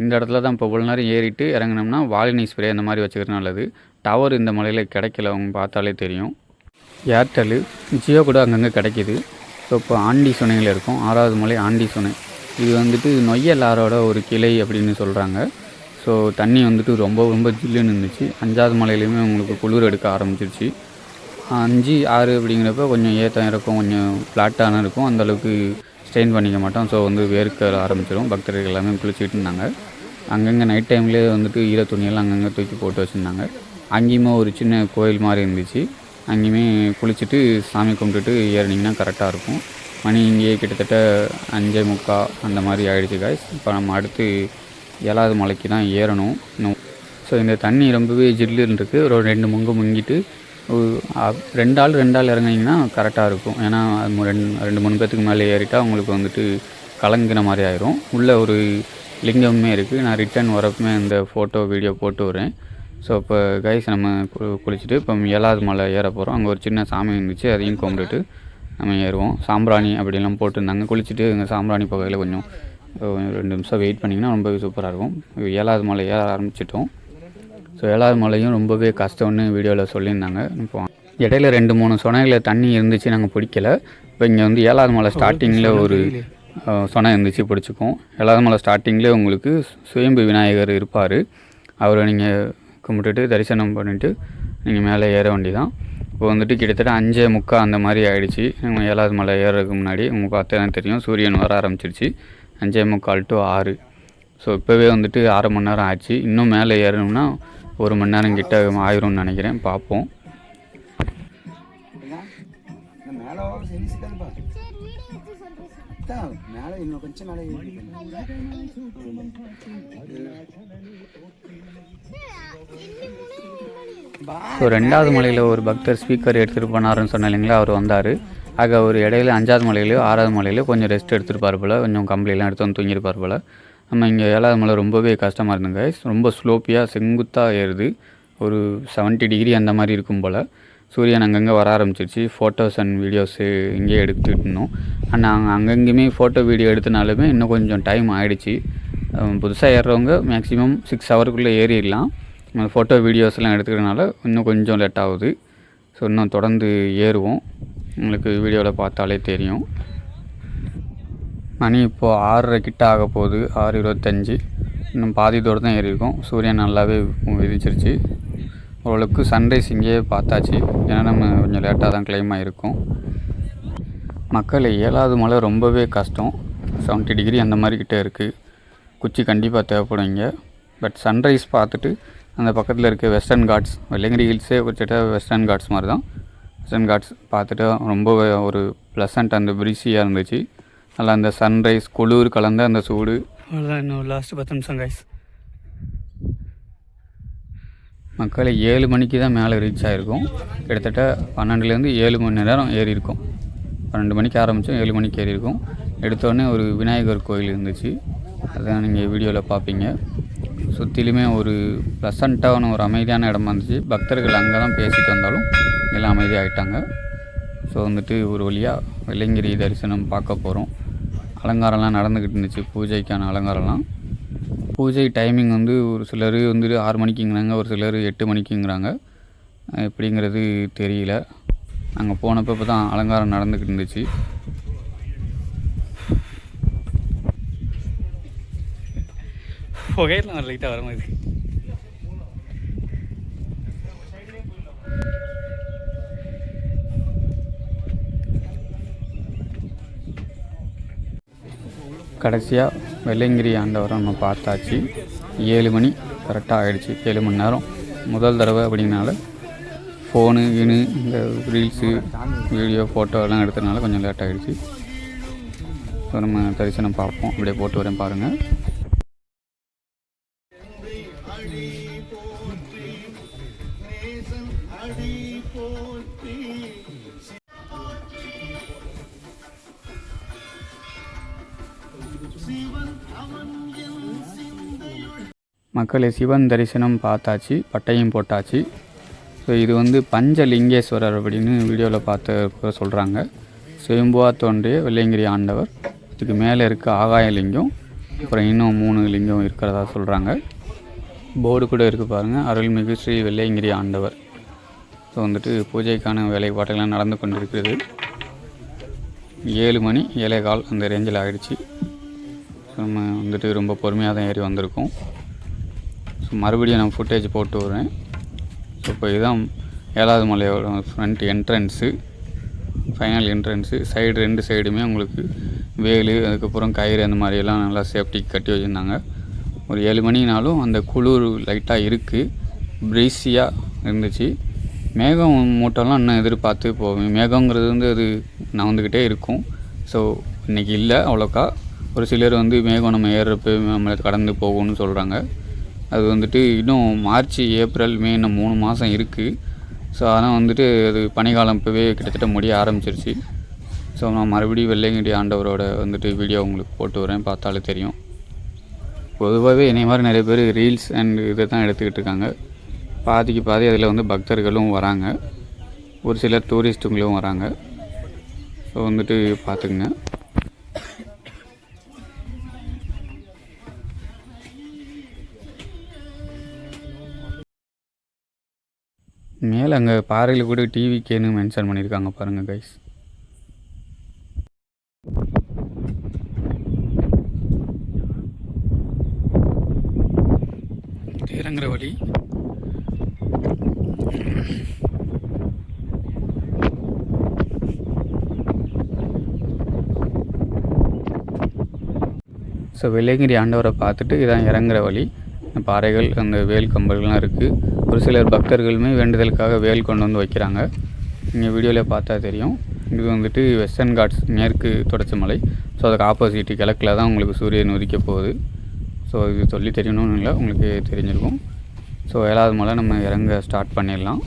இந்த இடத்துல தான் இப்போ இவ்வளோ நேரம் ஏறிட்டு இறங்கினோம்னா வாலினி ஸ்ப்ரே அந்த மாதிரி வச்சுக்கிறது நல்லது. டவர் இந்த மலையில் கிடைக்கல, அவங்க பார்த்தாலே தெரியும். ஏர்டெல்லு ஜியோ கூட அங்கங்கே கிடைக்கிது. ஸோ இப்போ ஆண்டி சுனையில் இருக்கும். 6வது மலை ஆண்டி சுனை. இது வந்துட்டு நொய்யல் ஆறோட ஒரு கிளை அப்படின்னு சொல்கிறாங்க. ஸோ தண்ணி வந்துட்டு ரொம்ப ரொம்ப ஜில்லுன்னு இருந்துச்சு. 5வது மலையிலையுமே உங்களுக்கு குளிர் எடுக்க ஆரம்பிச்சிருச்சு. 5, 6 அப்படிங்கிறப்ப கொஞ்சம் ஏற்றம் இருக்கும், கொஞ்சம் ஃப்ளாட்டான இருக்கும். அந்தளவுக்கு ஸ்ட்ரெயின் பண்ணிக்க மாட்டோம். ஸோ வந்து வேர்க்க ஆரம்பிச்சிடும். பக்தர்கள் எல்லாமே குளிச்சுட்டு இருந்தாங்க. அங்கங்கே நைட் டைம்லேயே வந்துட்டு ஈர துணியெல்லாம் அங்கங்கே தூக்கி போட்டு வச்சுருந்தாங்க. அங்கேயுமே ஒரு சின்ன கோயில் மாதிரி இருந்துச்சு. அங்கேயுமே குளிச்சுட்டு சாமி கும்பிட்டுட்டு ஏறினீங்கன்னா கரெக்டாக இருக்கும். மணி இங்கேயே கிட்டத்தட்ட 5:45 அந்த மாதிரி ஆகிடுச்சு காய்ஸ். இப்போ நம்ம அடுத்து 7வது மலைக்கு தான் ஏறணும். ஸோ இந்த தண்ணி ரொம்பவே ஜில்லுன்னு இருக்குது. ஒரு 2 முங்கு முங்கிட்டு 2 ஆள் இறங்கினீங்கன்னா கரெக்டாக இருக்கும். ஏன்னா 2-3 பேத்துக்கு மேலே ஏறிட்டால் உங்களுக்கு வந்துட்டு கலங்கின மாதிரி ஆயிரும். உள்ளே ஒரு லிங்கமே இருக்குது. நான் ரிட்டர்ன் வரப்புமே இந்த ஃபோட்டோ வீடியோ போட்டு வரேன். ஸோ இப்போ கைஸ் நம்ம குளிச்சுட்டு இப்போ 7வது மலை ஏற போகிறோம். அங்கே ஒரு சின்ன சாமி இருந்துச்சு, அதையும் கும்பிட்டுட்டு நம்ம ஏறுவோம். சாம்பிராணி அப்படிலாம் போட்டிருந்தாங்க. குளிச்சுட்டு இங்கே சாம்பிராணி புகையில் கொஞ்சம் 2 நிமிஷம் வெயிட் பண்ணிங்கன்னா ரொம்பவே சூப்பராக இருக்கும். 7வது மலை ஏற ஆரம்பிச்சிட்டோம். ஸோ 7வது மலையும் ரொம்பவே கஷ்டம்னு வீடியோவில் சொல்லியிருந்தாங்க. இப்போ இடையில 2-3 சுனையில் தண்ணி இருந்துச்சு, நாங்கள் பிடிக்கல. இப்போ இங்கே வந்து 7வது மலை ஸ்டார்டிங்கில் ஒரு சுனை இருந்துச்சு, பிடிச்சிக்கும். 7வது மலை ஸ்டார்டிங்கில் உங்களுக்கு சுயம்பு விநாயகர் இருப்பார். அவரை நீங்கள் கும்பிட்டுட்டு தரிசனம் பண்ணிவிட்டு நீங்கள் மேலே ஏற வேண்டிதான். இப்போ வந்துட்டு கிட்டத்தட்ட 5:45 அந்த மாதிரி ஆகிடுச்சு. நம்ம 7வது மலை ஏறுறதுக்கு முன்னாடி உங்களுக்கு பார்த்தா தான் தெரியும், சூரியன் வர ஆரம்பிச்சிருச்சு. 5:45 to 6. ஸோ இப்போவே வந்துட்டு 1/2 மணி நேரம் ஆச்சு. இன்னும் மேலே ஏறணும்னா 1 மணி நேரம் கிட்ட ஆயிரும்னு நினைக்கிறேன். பார்ப்போம். ஸோ 2வது மலையில் ஒரு பக்தர் ஸ்பீக்கர் எடுத்துகிட்டு போனாருன்னு சொன்ன இல்லைங்களா, அவர் வந்தார். ஆக ஒரு இடையில 5வது மலையிலையோ 6வது மலையிலையோ கொஞ்சம் ரெஸ்ட் எடுத்துருப்பார் போல், கொஞ்சம் கம்பளியெல்லாம் எடுத்து வந்து தூங்கியிருப்பார் போல். நம்ம இங்கே 7வது மலை ரொம்பவே கஷ்டமாக இருந்துங்க. ரொம்ப ஸ்லோப்பியாக செங்குத்தாக ஏறுது. ஒரு 70 டிகிரி அந்த மாதிரி இருக்கும் போல். சூரியன் அங்கங்கே வர ஆரம்பிச்சிருச்சு. ஃபோட்டோஸ் அண்ட் வீடியோஸு இங்கேயே எடுத்துக்கிட்டு இருந்தோம். ஆனால் அங்கங்கேயுமே ஃபோட்டோ வீடியோ எடுத்தனாலுமே இன்னும் கொஞ்சம் டைம் ஆகிடுச்சு. புதுசாக ஏறுறவங்க மேக்ஸிமம் 6 ஹவருக்குள்ளே ஏறிடலாம். ஃபோட்டோ வீடியோஸ்லாம் எடுத்துக்கிறதுனால இன்னும் கொஞ்சம் லேட் ஆகுது. ஸோ இன்னும் தொடர்ந்து ஏறுவோம். உங்களுக்கு வீடியோவில் பார்த்தாலே தெரியும். மணி இப்போது 6:30 கிட்ட ஆக போகுது. 6:25. இன்னும் பாதி தூரம் தான் ஏறியிருக்கோம். சூரியன் நல்லாவே விதிச்சிருச்சு. ஓரளவுக்கு சன்ரைஸ் இங்கேயே பார்த்தாச்சு. ஏன்னா நம்ம கொஞ்சம் லேட்டாக தான் கிளைம் ஆகிருக்கும். மக்கள் 7வது மலை ரொம்பவே கஷ்டம். 70 டிகிரி அந்த மாதிரி கிட்டே இருக்குது. குச்சி கண்டிப்பாக தேவைப்படும் இங்கே. பட் சன்ரைஸ் பார்த்துட்டு அந்த பக்கத்தில் இருக்க வெஸ்டர்ன் காட்ஸ், வெள்ளங்கிரி ஹில்ஸே வச்சுட்டு வெஸ்டர்ன் காட்ஸ் மாதிரி தான். வெஸ்டர்ன் காட்ஸ் பார்த்துட்டு ரொம்ப ஒரு ப்ளசண்ட் அந்த ப்ரீஸியாக இருந்துச்சு. நல்லா அந்த சன்ரைஸ் குளிர் கலந்த அந்த சூடு. அவ்வளோதான், இன்னும் லாஸ்ட்டு 10 நிமிஷம் கைஸ். மக்களை 7 மணிக்கு தான் மேலே ரீச் ஆகிருக்கும். கிட்டத்தட்ட 12லேருந்து 7 மணி நேரம் ஏறி இருக்கும். 12 மணிக்கு ஆரம்பித்தோம், 7 மணிக்கு ஏறி இருக்கும். எடுத்தோடனே ஒரு விநாயகர் கோயில் இருந்துச்சு, அதான் நீங்கள் வீடியோவில் பார்ப்பீங்க. சுற்றிலுமே ஒரு ப்ளசண்ட்டான ஒரு அமைதியான இடமா இருந்துச்சு. பக்தர்கள் அங்கே தான் பேசிட்டு வந்தாலும் எல்லாம் அமைதியாகிட்டாங்க. ஸோ வந்துட்டு ஒரு வழியாக வெள்ளையங்கிரி தரிசனம் பார்க்க போகிறோம். அலங்காரம்லாம் நடந்துக்கிட்டு இருந்துச்சு, பூஜைக்கான அலங்காரம்லாம். பூஜை டைமிங் வந்து ஒரு சிலர் வந்துட்டு 6 மணிக்குங்கிறாங்க, ஒரு சிலர் 8 மணிக்குங்கிறாங்க. எப்படிங்கிறது தெரியல. நாங்கள் போனப்போ இப்போ தான் அலங்காரம் நடந்துக்கிட்டு இருந்துச்சு. புகையெல்லாம் லைட்டாக வர மாதிரி. கடைசியாக வெள்ளையங்கிரி ஆண்டவரை நம்ம பார்த்தாச்சு. 7 மணி கரெக்டாக ஆகிடுச்சு. 7 மணி நேரம் முதல் தடவை அப்படின்னால ஃபோனு இந்த ரீல்ஸு வீடியோ ஃபோட்டோ எல்லாம் எடுத்ததுனால கொஞ்சம் லேட் ஆகிடுச்சு. ஸோ நம்ம தரிசனம் பார்ப்போம். அப்படியே போட்டு வரேன் பாருங்கள். மக்களே, சிவன் தரிசனம் பார்த்தாச்சு, பட்டையும் போட்டாச்சு. ஸோ இது வந்து பஞ்சலிங்கேஸ்வரர் அப்படின்னு வீடியோவில் பார்த்து சொல்கிறாங்க. சுயம்புவா தோன்றிய வெள்ளையங்கிரி ஆண்டவர். இதுக்கு மேலே இருக்க ஆகாய லிங்கம், அப்புறம் இன்னும் 3 லிங்கம் இருக்கிறதா சொல்கிறாங்க. போர்டு கூட இருக்குது பாருங்கள், அருள்மிகு ஸ்ரீ வெள்ளையங்கிரி ஆண்டவர். ஸோ வந்துட்டு பூஜைக்கான வேலைப்பாட்டெல்லாம் நடந்து கொண்டிருக்கிறது. 7 மணி 7:15 அந்த ரேஞ்சில் ஆகிடுச்சு. நம்ம வந்துட்டு ரொம்ப பொறுமையாக தான் ஏறி வந்திருக்கோம். ஸோ மறுபடியும் நான் ஃபுட்டேஜ் போட்டு வரேன். ஸோ இப்போ இதுதான் 7வது மலையோட front entrance, final entrance. Side 2 சைடுமே உங்களுக்கு வேலு, அதுக்கப்புறம் கயிறு அந்த மாதிரியெல்லாம் நல்லா சேஃப்டிக்கு கட்டி வச்சுருந்தாங்க. ஒரு 7 மணினாலும் அந்த குளிர் லைட்டாக இருக்குது, ப்ரீஸியாக இருந்துச்சு. மேகம் மூட்டம்லாம் இன்னும் எதிர்பார்த்து போவேன். மேகங்கிறது வந்து அது நகர்ந்துக்கிட்டே இருக்கும். ஸோ இன்றைக்கி இல்லை அவ்வளோக்கா. ஒரு சிலர் வந்து மேகம் நம்ம ஏறுறப்போ நம்மளை கடந்து போகும்னு சொல்கிறாங்க. அது வந்துட்டு இன்னும் மார்ச், ஏப்ரல், மே இன்னும் 3 மாதம் இருக்குது. ஸோ ஆனால் வந்துட்டு அது பனிக்காலம் இப்போவே கிட்டத்தட்ட முடிய ஆரம்பிச்சிருச்சு. ஸோ நான் மறுபடியும் வெள்ளையங்கிரி ஆண்டவரோட வந்துட்டு வீடியோ உங்களுக்கு போட்டு வரேன், பார்த்தாலே தெரியும். பொதுவாகவே என்னை மாதிரி நிறைய பேர் ரீல்ஸ் அண்ட் இதை தான் எடுத்துக்கிட்டு இருக்காங்க. பாதிக்கு பாதி அதில் வந்து பக்தர்களும் வராங்க, ஒரு சிலர் டூரிஸ்ட்டுங்களும் வராங்க. ஸோ வந்துட்டு பார்த்துக்குங்க. மேலே அங்கே பாறையில் கூட டிவிக்கேன்னு மென்ஷன் பண்ணியிருக்காங்க பாருங்கள் கைஸ். இறங்குற வழி. ஸோ வெள்ளையங்கிரி ஆண்டவரை பார்த்துட்டு இதான் இறங்குற வழி. பாறைகள், அந்த வேல் கம்பல்கள்லாம் இருக்குது. ஒரு சிலர் பக்தர்களுமே வேண்டுதலுக்காக வேல் கொண்டு வந்து வைக்கிறாங்க. நீங்கள் வீடியோவில் பார்த்தா தெரியும். இது வந்துட்டு வெஸ்டர்ன் காட்ஸ், மேற்கு தொடர்ச்சி மலை. ஸோ அதுக்கு ஆப்போசிட்டு கிழக்கில் தான் உங்களுக்கு சூரியன் உதிக்க போகுது. ஸோ இது சொல்லி தெரியணும்னு இல்லை, உங்களுக்கு தெரிஞ்சிருக்கும். ஸோ 7வது மலை நம்ம இறங்க ஸ்டார்ட் பண்ணிடலாம்.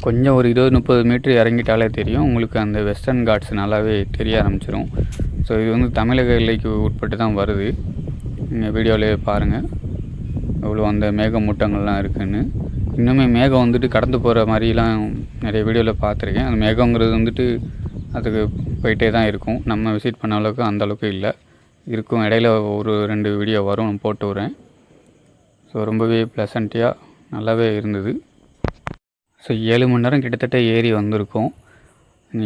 கொஞ்சம் ஒரு 20-30 மீட்டர் இறங்கிட்டாலே தெரியும் உங்களுக்கு அந்த வெஸ்டர்ன் காட்ஸ் நல்லாவே தெரிய ஆரம்பிச்சிடும். ஸோ இது வந்து தமிழக எல்லைக்கு உட்பட்டு தான் வருது. நீங்கள் வீடியோவிலே பாருங்கள் எவ்வளோ அந்த மேகமூட்டங்கள்லாம் இருக்குதுன்னு. இன்னுமே மேகம் வந்துட்டு கடந்து போகிற மாதிரிலாம் நிறைய வீடியோவில் பார்த்துருக்கேன். அந்த மேகங்கிறது வந்துட்டு அதுக்கு போயிட்டே தான் இருக்கும். நம்ம விசிட் பண்ண அளவுக்கு அந்தளவுக்கு இல்லை இருக்கும். இடையில ஒரு 2 வீடியோ வரும், நான் போட்டு வரேன். ஸோ ரொம்பவே ப்ளசண்ட்டியாக நல்லாவே இருந்தது. ஸோ 7 மணி நேரம் கிட்டத்தட்ட ஏறி வந்திருக்கோம்.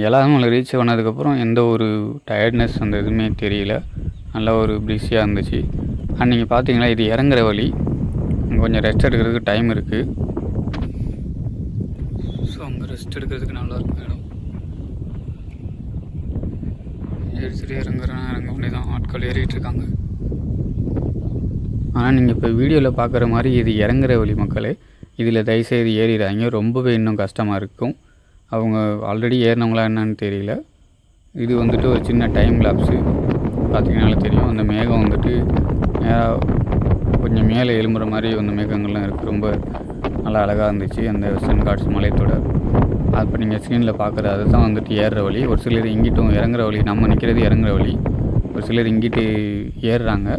7வது மலை ரீச் பண்ணதுக்கப்புறம் எந்த ஒரு டயர்ட்னஸ் அந்த எதுவுமே தெரியல. நல்லா ஒரு பிஸியாக இருந்துச்சு. அண்ட் நீங்கள் பார்த்தீங்களா, இது இறங்குற வழி. கொஞ்சம் ரெஸ்ட் எடுக்கிறதுக்கு டைம் இருக்குது. ஸோ அங்கே ரெஸ்ட் எடுக்கிறதுக்கு நல்லாயிருக்கும் இடம். ஏறி இறங்குறேன், இறங்க வேண்டிய தான். ஆட்கள் ஏறிட்டு இருக்காங்க. ஆனால் நீங்கள் இப்போ வீடியோவில் பார்க்குற மாதிரி இது இறங்குற வழி மக்களே. இதில் தயவுசெய்து ஏறிடாங்க, ரொம்பவே இன்னும் கஷ்டமாக இருக்கும். அவங்க ஆல்ரெடி ஏறினவங்களா என்னன்னு தெரியல. இது வந்துட்டு ஒரு சின்ன டைம் லாப்ஸு பார்த்திங்கனாலே தெரியும். அந்த மேகம் வந்துட்டு கொஞ்சம் மேலே எழும்புற மாதிரி அந்த மேகங்கள்லாம் இருக்குது. ரொம்ப நல்லா அழகாக இருந்துச்சு அந்த வெஸ்டர்ன் காட்ஸ் மலைத்தொடர். அப்போ நீங்கள் ஸ்க்ரீனில் பார்க்குறது அதுதான் வந்துட்டு ஏறுற வழி. ஒரு சிலர் இங்கிட்டும் இறங்குற வழி, நம்ம நிற்கிறது இறங்குற வழி. ஒரு சிலர் இங்கிட்டு ஏறுறாங்க.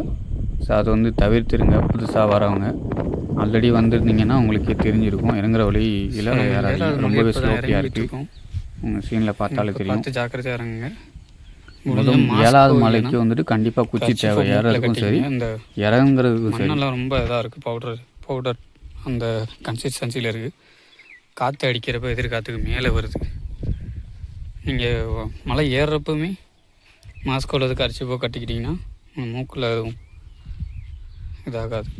ஸோ அதை வந்து தவிர்த்துருங்க. புதுசாக வரவங்க ஆல்ரெடி வந்துருந்தீங்கன்னா உங்களுக்கு தெரிஞ்சிருக்கும். இறங்குற வழியில் யாராவது ரொம்பவே ஸ்லோப்பியாக இருக்குது. உங்கள் ஸ்க்ரீனில் பார்த்தாலே தெரியும். ஜாக்கிரதையாக இறங்குங்க. முதல் 7வது மலைக்கு வந்துட்டு கண்டிப்பாக குச்சி தேவை. ஏறதுக்கும் சரி இறங்குறதுக்கும் சரி. மண்ணெல்லாம் ரொம்ப இதாக இருக்குது. பவுடர் அந்த கன்சிஸ்டன்சியில் இருக்குது. காற்று அடிக்கிறப்ப எதிர்காற்றுக்கு மேலே வருது. நீங்கள் மலை ஏறுறப்பவுமே மாஸ்க் உள்ளதுக்கு அரிசிப்போ கட்டிக்கிட்டிங்கன்னா மூக்கில் எதுவும் இதாகாது.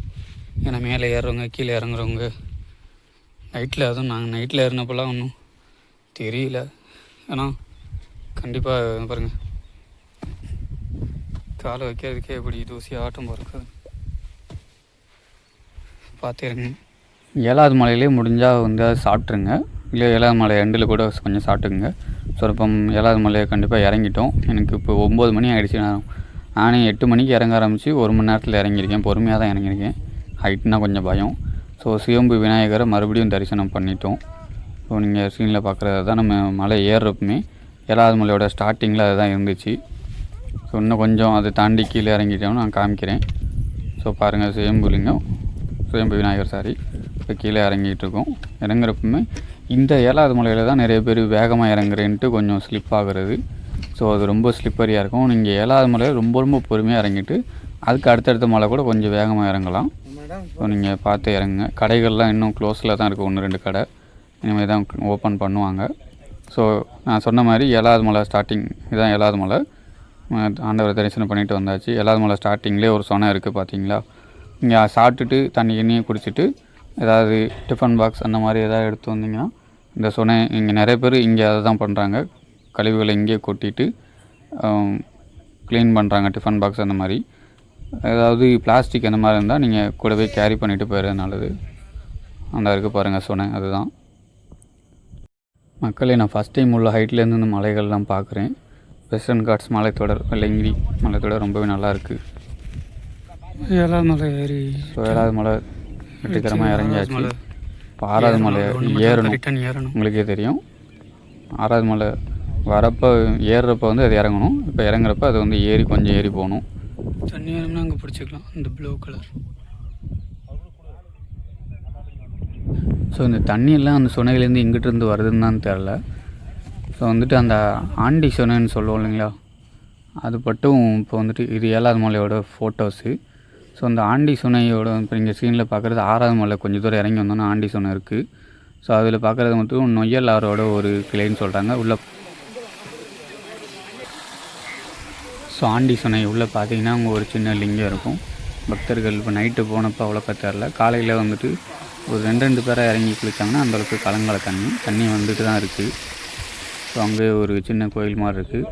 ஏன்னா மேலே ஏறுறவங்க கீழே இறங்குறவங்க நைட்டில், அதுவும் நாங்கள் நைட்டில் ஏறினப்பெல்லாம் ஒன்றும் தெரியல. ஏன்னா கண்டிப்பாக பாருங்கள், காலை வைக்கிறதுக்கே எப்படி தூசி ஆட்டம் பிறக்காது. பார்த்துருங்க. 7வது மலையிலே முடிஞ்சால் வந்து அதை சாப்பிட்ருங்க. இல்லை 7வது மலை எண்டில் கூட கொஞ்சம் சாப்பிட்டுக்குங்க. ஸோ இப்போ 7வது மலையை கண்டிப்பாக இறங்கிட்டோம். எனக்கு இப்போ 9 மணி ஆகிடுச்சு. நானே 8 மணிக்கு இறங்க ஆரம்பித்து 1 மணி நேரத்தில் இறங்கியிருக்கேன். பொறுமையாக தான் இறங்கியிருக்கேன். ஹைட்னா கொஞ்சம் பயம். ஸோ சுயம்பு விநாயகரை மறுபடியும் தரிசனம் பண்ணிட்டோம். ஸோ நீங்கள் ஸ்க்ரீனில் பார்க்குறது தான் நம்ம மலை ஏறுறப்பமே 7வது மலையோட ஸ்டார்டிங்கில் அதுதான் இருந்துச்சு. ஸோ இன்னும் கொஞ்சம் அதை தாண்டி கீழே இறங்கிட்டோம்னு நான் காமிக்கிறேன். ஸோ பாருங்கள், சுயம்பு விநாயகர் இப்போ கீழே இறங்கிட்டு இருக்கோம். இறங்குறப்பமே இந்த 7வது மலையில் தான் நிறைய பேர் வேகமாக இறங்குறேன்ட்டு கொஞ்சம் ஸ்லிப் ஆகுறது. ஸோ அது ரொம்ப ஸ்லிப்பரியாக இருக்கும். நீங்கள் 7வது மலையில் ரொம்ப ரொம்ப பொறுமையாக இறங்கிட்டு அதுக்கு அடுத்தடுத்த மலை கூட கொஞ்சம் வேகமாக இறங்கலாம். ஸோ நீங்கள் பார்த்து இறங்குங்க. கடைகள்லாம் இன்னும் க்ளோஸில் தான் இருக்குது. 1-2 கடை இனிமேல் தான் ஓப்பன் பண்ணுவாங்க. ஸோ நான் சொன்ன மாதிரி 7வது மலை ஸ்டார்டிங், இதுதான் 7வது மலை. ஆண்டவரை தரிசனம் பண்ணிட்டு வந்தாச்சு. 7வது மலை ஸ்டார்டிங்லேயே ஒரு சொனை இருக்குது பார்த்தீங்களா. இங்கே சாப்பிட்டுட்டு தண்ணியை குடிச்சிட்டு ஏதாவது டிஃபன் பாக்ஸ் அந்த மாதிரி எதாவது எடுத்து வந்தீங்கன்னா இந்த சொனை, இங்கே நிறைய பேர் இங்கே அதை தான் பண்ணுறாங்க. கழிவுகளை இங்கேயே கொட்டிட்டு க்ளீன் பண்ணுறாங்க. டிஃபன் பாக்ஸ் அந்த மாதிரி ஏதாவது பிளாஸ்டிக் அந்த மாதிரி இருந்தால் நீங்கள் கூடவே கேரி பண்ணிவிட்டு போயிடுறது நல்லது. அந்த இருக்குது பாருங்கள் சொனை, அதுதான். மக்களே, நான் ஃபஸ்ட் டைம் உள்ள ஹைட்லேருந்து இந்த மலைகள்லாம் பார்க்குறேன். வெஸ்டர்ன் காட்ஸ் மலைத்தொடர், வெள்ளங்கிரி மலைத்தொடர் ரொம்பவே நல்லாயிருக்கு. 7வது மலை ஏறி, ஸோ 7வது மலை வெற்றிகரமாக இறங்கியாச்சு. இப்போ 6வது மலை ஏறணும். உங்களுக்கே தெரியும். 6வது மலை வரப்போ ஏறுறப்போ வந்து அது இறங்கணும். இப்போ இறங்குறப்ப அது வந்து கொஞ்சம் ஏறி போகணும். தண்ணி வேணும்னா அங்கே பிடிச்சிக்கலாம். இந்த ப்ளூ கலர். ஸோ இந்த தண்ணியெல்லாம் அந்த சுனையிலேருந்து இங்கிட்டிருந்து வருதுன்னு தான் தெரில. ஸோ வந்துட்டு அந்த ஆண்டி சுனைன்னு சொல்லுவோம் இல்லைங்களா, அது மட்டும் இப்போ வந்துட்டு இது 7வது மலையோட ஃபோட்டோஸு. ஸோ அந்த ஆண்டி சுனையோட இப்போ நீங்கள் ஸ்க்ரீனில் பார்க்குறது 6வது மலை கொஞ்சம் தூரம் இறங்கி வந்தோன்னா ஆண்டி சுனை இருக்குது. ஸோ அதில் பார்க்குறது மட்டும் நொய்யல் ஆறோட ஒரு கிளைன்னு சொல்கிறாங்க. ஸோ ஆண்டி சுனை உள்ளே பார்த்தீங்கன்னா அங்கே ஒரு சின்ன லிங்கம் இருக்கும். பக்தர்கள் இப்போ நைட்டு போனப்போ அவ்வளோக்கா தெரில. காலையில் வந்துட்டு ஒரு 2 பேராக இறங்கி குளித்தாங்கன்னா அந்தளவுக்கு கலங்கலை தண்ணி வந்துட்டு தான் இருக்குது. ஸோ அங்கே ஒரு சின்ன கோயில் மாதிரி இருக்குது.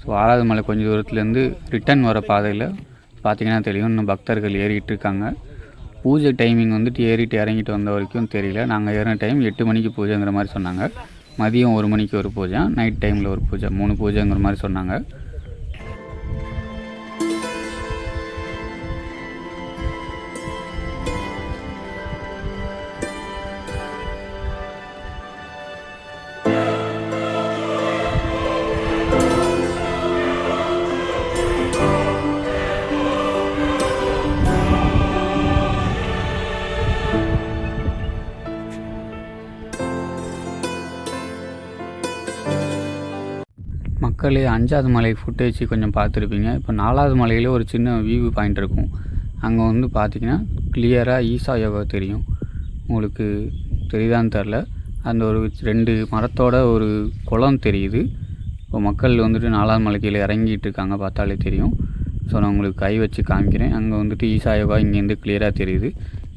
ஸோ 6வது மலை கொஞ்சம் தூரத்துலேருந்து ரிட்டன் வர பாதையில் பார்த்திங்கன்னா தெரியும், இன்னும் பக்தர்கள் ஏறிட்டு இருக்காங்க. பூஜை டைமிங் வந்துட்டு ஏறிட்டு இறங்கிட்டு வந்த வரைக்கும் தெரியல. நாங்கள் ஏறின டைம் 8 மணிக்கு பூஜைங்கிற மாதிரி சொன்னாங்க. மதியம் 1 மணிக்கு ஒரு பூஜை, நைட் டைமில் ஒரு பூஜை, 3 பூஜைங்கிற மாதிரி சொன்னாங்க. மக்களே, 5வது மலை ஃபுட்டேஜ் கொஞ்சம் பார்த்துருப்பீங்க. இப்போ 4வது மலையில் ஒரு சின்ன வியூ பாயிண்ட் இருக்கும். அங்கே வந்து பார்த்திங்கன்னா கிளியராக ஈசா யோகா தெரியும். உங்களுக்கு தெரியுதான்னு தெரில. அந்த ஒரு 2 மரத்தோட ஒரு குளம் தெரியுது. இப்போ மக்கள் வந்துட்டு 4வது மலை கீழே இறங்கிட்டு இருக்காங்க, பார்த்தாலே தெரியும். ஸோ நான் உங்களுக்கு கை வச்சு காமிக்கிறேன். அங்கே வந்துட்டு ஈசா யோகா இங்கேருந்து கிளியராக தெரியுது.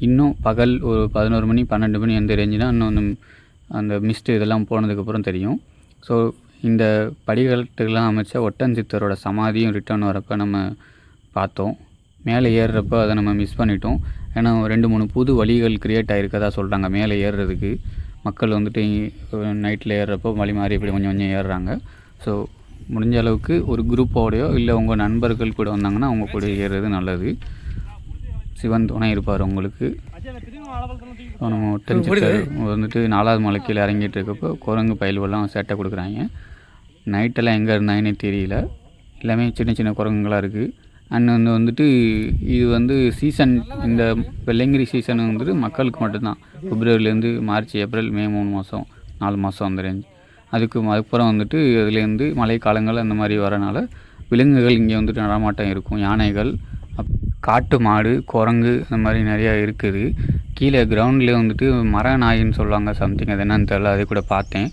இன்னும் பகல் ஒரு 11 மணி 12 மணி எந்த ரேஞ்சுனா இன்னும் அந்த மிஸ்ட்டு இதெல்லாம் போனதுக்கப்புறம் தெரியும். ஸோ இந்த படிக்கட்டுகள்லாம் அமைச்ச ஒட்டன்சித்தரோட சமாதியும் ரிட்டர்ன் வரப்போ நம்ம பார்த்தோம். மேலே ஏறுறப்போ அதை நம்ம மிஸ் பண்ணிட்டோம். ஏன்னா 2-3 புது வழிகள் க்ரியேட் ஆகிருக்கதா சொல்கிறாங்க மேலே ஏறுறதுக்கு. மக்கள் வந்துட்டு நைட்டில் ஏறுறப்போ வழி மாறி இப்படி கொஞ்சம் கொஞ்சம் ஏறுறாங்க. ஸோ முடிஞ்ச அளவுக்கு ஒரு குரூப்போடையோ இல்லை உங்கள் நண்பர்கள் கூட வந்தாங்கன்னா அவங்க கூட ஏறுறது நல்லது. சிவன் துணை இருப்பார் உங்களுக்கு. நம்ம தெரிஞ்சுட்டு வந்துட்டு 4வது மலை கீழே இறங்கிட்டு இருக்கப்போ குரங்கு பயில்வெல்லாம் சேட்டை கொடுக்குறாங்க. நைட்டெல்லாம் எங்கே இருந்தாங்கன்னே தெரியல. எல்லாமே சின்ன சின்ன குரங்குங்களாக இருக்குது. அண்ட் வந்துட்டு இது வந்து சீசன், இந்த வெள்ளையங்கிரி சீசன் வந்துட்டு மக்களுக்கு மட்டும்தான். பிப்ரவரிலேருந்து மார்ச், ஏப்ரல், மே 3 மாதம் 4 மாதம் அந்த ரேஞ்ச். அதுக்கப்புறம் வந்துட்டு அதுலேருந்து மழைக்காலங்கள் அந்த மாதிரி வரனால விலங்குகள் இங்கே வந்துட்டு நடமாட்டம் இருக்கும். யானைகள், காட்டு மாடு, குரங்கு அந்த மாதிரி நிறையா இருக்குது. கீழே கிரவுண்ட்லேயே வந்துட்டு மர நாயின்னு சொல்லுவாங்க, சம்திங் அது என்னன்னு தெரில, அதை கூட பார்த்தேன்.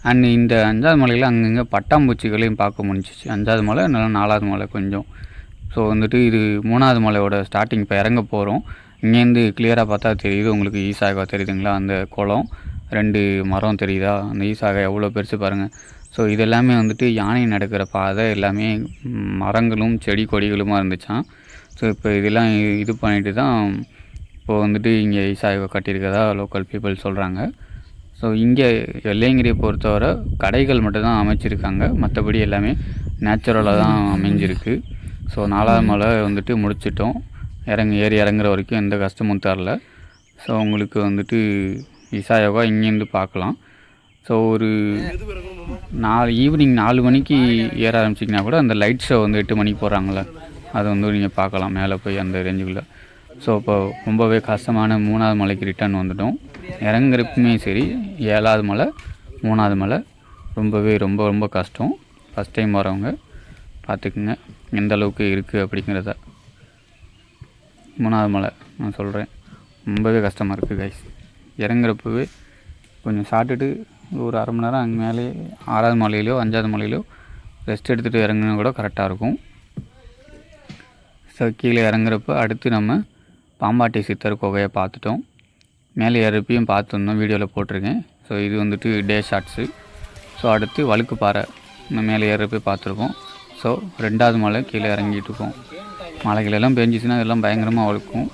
அண்ட் இந்த 5வது மலையில் அங்கங்கே பட்டாம்பூச்சிகளையும் பார்க்க முடிஞ்சிச்சு. 5வது மலை நல்லா 4வது மலை கொஞ்சம். ஸோ வந்துட்டு இது 3வது மலையோட ஸ்டார்டிங். இப்போ இறங்க போகிறோம். இங்கேருந்து கிளியராக பார்த்தா தெரியுது உங்களுக்கு ஈசாகா தெரியுதுங்களா, அந்த குளம், 2 மரம் தெரியுதா, அந்த ஈசாகா எவ்வளோ பெருசு பாருங்கள். ஸோ இதெல்லாமே வந்துட்டு யானை நடக்கிற பாதை, எல்லாமே மரங்களும் செடி கொடிகளுமாக இருந்துச்சான். ஸோ இப்போ இதெல்லாம் இது பண்ணிட்டு தான் இப்போது வந்துட்டு இங்கே ஈசாகா கட்டியிருக்கதா லோக்கல் பீப்புள் சொல்கிறாங்க. ஸோ இங்கே வெள்ளையங்கிரியை பொறுத்தவரை கடைகள் மட்டும்தான் அமைச்சிருக்காங்க, மற்றபடி எல்லாமே நேச்சுரலாக தான் அமைஞ்சிருக்கு. ஸோ 4வது மலை வந்துட்டு முடிச்சிட்டோம். ஏறி இறங்குற வரைக்கும் எந்த கஷ்டமும் தரல. ஸோ உங்களுக்கு வந்துட்டு ஈசாயோகா இங்கேருந்து பார்க்கலாம். ஸோ ஒரு ஈவினிங் 4 மணிக்கு ஏற ஆரம்பிச்சிங்கன்னா கூட அந்த லைட் ஷோ வந்து 8 மணிக்கு போடுறாங்களே, அதை வந்து நீங்கள் பார்க்கலாம் மேலே போய் அந்த ரேஞ்சுக்குள்ளே. ஸோ இப்போ ரொம்பவே கஷ்டமான 3வது மலைக்கு ரிட்டர்ன் வந்துட்டோம். இறங்குறப்பமே சரி, 7வது மலை 3வது மலை ரொம்பவே ரொம்ப ரொம்ப கஷ்டம். ஃபஸ்ட் டைம் வரவங்க பார்த்துக்குங்க எந்த அளவுக்கு இருக்குது அப்படிங்கிறத. 3வது மலை நான் சொல்கிறேன், ரொம்பவே கஷ்டமாக இருக்குது கைஸ். இறங்குறப்பவே கொஞ்சம் சாப்பிட்டுட்டு ஒரு அரை மணி நேரம் அங்கே மேலே 6வது மலையிலையோ 5வது மலையிலையோ ரெஸ்ட் எடுத்துகிட்டு இறங்குனா கூட கரெக்டாக இருக்கும். ஸோ கீழே இறங்குறப்ப அடுத்து நம்ம பாம்பாட்டி சித்தர் குகையை பார்த்துட்டோம். மேலே ஏறப்பையும் பார்த்துருந்தோம், வீடியோவில் போட்டிருக்கேன். ஸோ இது வந்துட்டு டே ஷாட்ஸு. ஸோ அடுத்து வழுக்குப்பாறை இந்த மேலே ஏறப்போய் பார்த்துருக்கோம். ஸோ 2வது மலை கீழே இறங்கிட்டு இருக்கோம். மலைகளெல்லாம் பெஞ்சிச்சுன்னா அதெல்லாம் பயங்கரமாக வழுக்கும்.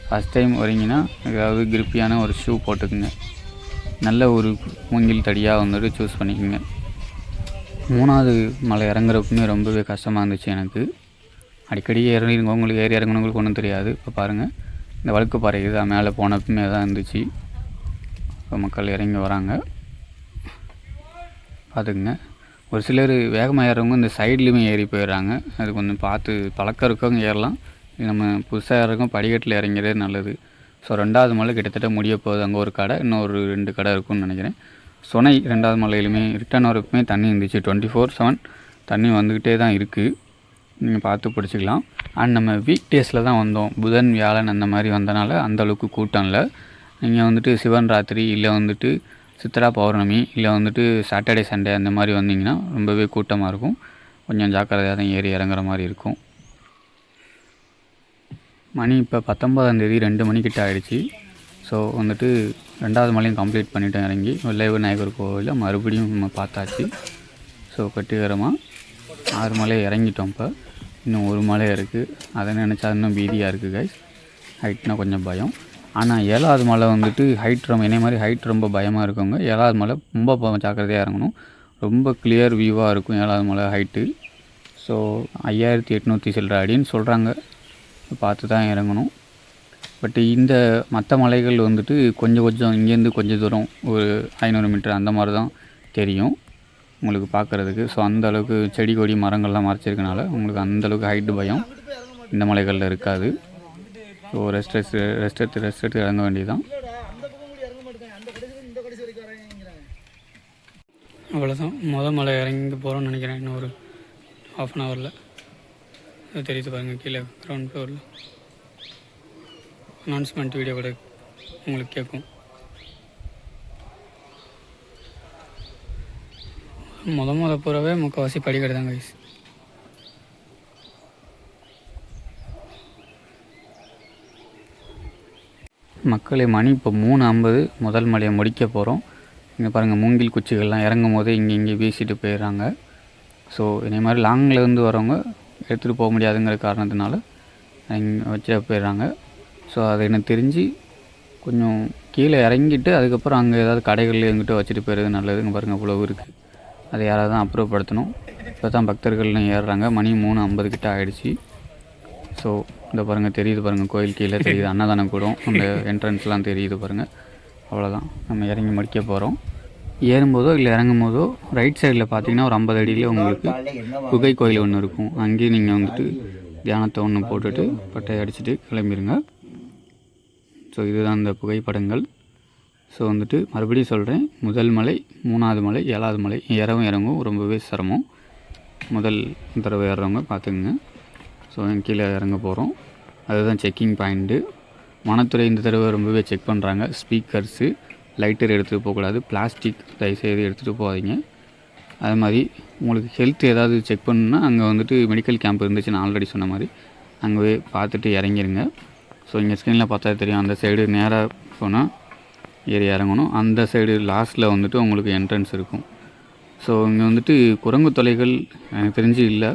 ஃபஸ்ட் டைம் வரீங்கன்னா ஏதாவது கிரிப்பியான ஒரு ஷூ போட்டுக்குங்க. நல்ல ஒரு மூங்கில் தடியாக வந்துட்டு சூஸ் பண்ணிக்கோங்க. 3வது மலை இறங்குறப்பமே ரொம்பவே கஷ்டமாக இருந்துச்சு எனக்கு. அடிக்கடி உங்களுக்கு ஏறி இறங்குனவங்களுக்கு ஒன்றும் தெரியாது. இப்போ பாருங்கள், இந்த வழுக்குப்பாறை இதுதான் மேலே போனப்பமே தான் இருந்துச்சு. இப்போ மக்கள் இறங்கி வராங்க பார்த்துக்குங்க. ஒரு சிலர் வேகமாக ஏறவங்க இந்த சைட்லேயுமே ஏறி போயிடுறாங்க. அது கொஞ்சம் பார்த்து பழக்கம் இருக்கவங்க ஏறலாம். நம்ம புதுசாக ஏறவங்க படிக்கட்டில் இறங்கிறதே நல்லது. ஸோ 2வது மலை கிட்டத்தட்ட முடிய போகுது. அங்கே ஒரு கடை, இன்னும் ஒரு 2 கடை இருக்கும்னு நினைக்கிறேன். சுனை 2வது மலையிலுமே ரிட்டர்ன் வரப்புமே தண்ணி இருந்துச்சு. 24/7 தண்ணி வந்துக்கிட்டே தான் இருக்குது, நீங்கள் பார்த்து பிடிச்சிக்கலாம். அண்ட் நம்ம வீக் டேஸில் தான் வந்தோம், புதன் வியாழன் அந்த மாதிரி வந்தனால அந்தளவுக்கு கூட்டம் இல்லை. நீங்கள் வந்துட்டு சிவன் ராத்திரி இல்லை வந்துட்டு சித்ரா பௌர்ணமி இல்லை வந்துட்டு சாட்டர்டே சண்டே அந்த மாதிரி வந்தீங்கன்னா ரொம்பவே கூட்டமாக இருக்கும். கொஞ்சம் ஜாக்கிரதையாக தான் ஏறி இறங்குற மாதிரி இருக்கும். மணி இப்போ 19ஆம் தேதி 2 மணிக்கிட்ட ஆகிடுச்சி. ஸோ வந்துட்டு 2வது மலையும் கம்ப்ளீட் பண்ணிவிட்டோம். இறங்கி வெள்ளை விநாயகர் கோவிலில் மறுபடியும் நம்ம பார்த்தாச்சு. ஸோ கட்டிகரமாக 6 மலை இறங்கிட்டோம். இப்போ இன்னும் 1 மலை இருக்குது, அதை நினச்சா இன்னும் பீதியாக இருக்குது கைஸ். ஹைட்னால் கொஞ்சம் பயம். ஆனால் 7வது மலை வந்துட்டு ஹைட் ரொம்ப என்னை மாதிரி ஹைட் ரொம்ப பயமாக இருக்கவங்க 7வது மலை ரொம்ப ஜாக்கிரதையாக இறங்கணும். ரொம்ப கிளியர் வியூவாக இருக்கும் 7வது மலை ஹைட்டு. ஸோ 5800 சில்லற அடின்னு சொல்கிறாங்க, பார்த்து தான் இறங்கணும். பட் இந்த மற்ற மலைகள் வந்துட்டு கொஞ்சம் இங்கேருந்து கொஞ்சம் தூரம் ஒரு 500 மீட்டர் அந்த மாதிரி தான் தெரியும் உங்களுக்கு பார்க்குறதுக்கு. ஸோ அந்தளவுக்கு செடி கொடி மரங்கள்லாம் மறைச்சிருக்கனால உங்களுக்கு அந்தளவுக்கு ஹைட்டு பயம் இந்த மலைகளில் இருக்காது. ஸோ ரெஸ்ட் எடுத்து இறங்க வேண்டியதுதான். அவ்வளோதான், மலை இறங்கி போகிறோம்னு நினைக்கிறேன். இன்னும் ஒரு 1/2 ஹவரில் அது தெரியுது பாருங்கள். கீழே கிரவுண்ட் ஃப்ளோரில் அனௌன்ஸ்மெண்ட் வீடியோ கூட உங்களுக்கு கேட்கும். போகிறவே முக்கால்வாசி படிக்கட்டு தான் கைஸ். மக்களே மணி இப்போ 3:50 முதல் மலையை முடிக்க போகிறோம். இங்கே பாருங்கள், மூங்கில் குச்சிகள்லாம் இறங்கும் போதே இங்கே வீசிட்டு போயிடுறாங்க. ஸோ இதே மாதிரி லாங்கில் இருந்து வரவங்க எடுத்துகிட்டு போக முடியாதுங்கிற காரணத்தினால வச்சு போயிடுறாங்க. ஸோ அது எனக்கு தெரிஞ்சு கொஞ்சம் கீழே இறங்கிட்டு அதுக்கப்புறம் அங்கே ஏதாவது கடைகளில் எங்கிட்ட வச்சுட்டு போயிடுறது நல்லதுங்க. பாருங்கள் அவ்வளோ இருக்குது. அதை யாராவது தான் அப்ரூவ் இப்போ தான் பக்தர்கள்லாம் ஏறுறாங்க. மணி 3:50 கிட்ட ஆகிடுச்சு. ஸோ இந்த பாருங்கள் தெரியுது பாருங்கள், கோயில் கீழே தெரியுது அன்னதானம் கூடம், அந்த என்ட்ரன்ஸ்லாம் தெரியுது பாருங்கள். அவ்வளோதான், நம்ம இறங்கி முடிக்க போகிறோம். ஏறும்போதோ இல்லை இறங்கும் போதோ ரைட் சைடில் பார்த்தீங்கன்னா ஒரு 50 அடியிலே உங்களுக்கு குகை கோயில் ஒன்று இருக்கும். அங்கேயும் நீங்கள் வந்துட்டு தியானத்தை ஒன்று போட்டுட்டு பட்டையை அடிச்சுட்டு கிளம்பிடுங்க. ஸோ இதுதான் இந்த புகைப்படங்கள். ஸோ வந்துட்டு மறுபடியும் சொல்கிறேன், முதல் மலை, 3வது மலை, 7வது மலை இறங்கும் ரொம்பவே சிரமம். முதல் தடவை ஏறுறவங்க பார்த்துக்குங்க. ஸோ கீழே இறங்க போகிறோம். அதுதான் செக்கிங் பாயிண்ட்டு. வனத்துறை இந்த தடவை ரொம்பவே செக் பண்ணுறாங்க. ஸ்பீக்கர்ஸு, லைட்டர் எடுத்துகிட்டு போகக்கூடாது, பிளாஸ்டிக் தயவுசெய்து எடுத்துகிட்டு போகாதீங்க. அது மாதிரி உங்களுக்கு ஹெல்த் ஏதாவது செக் பண்ணுன்னா அங்கே வந்துட்டு மெடிக்கல் கேம்ப் இருந்துச்சு, நான் ஆல்ரெடி சொன்ன மாதிரி அங்கே பார்த்துட்டு இறங்கிருங்க. ஸோ இங்கே ஸ்க்ரீனில் பார்த்தா தெரியும், அந்த சைடு நேராக போனால் ஏறி இறங்கணும். அந்த சைடு லாஸ்ட்டில் வந்துட்டு உங்களுக்கு என்ட்ரன்ஸ் இருக்கும். ஸோ இங்கே வந்துட்டு குரங்கு தொலைகள் எனக்கு தெரிஞ்சு இல்லை.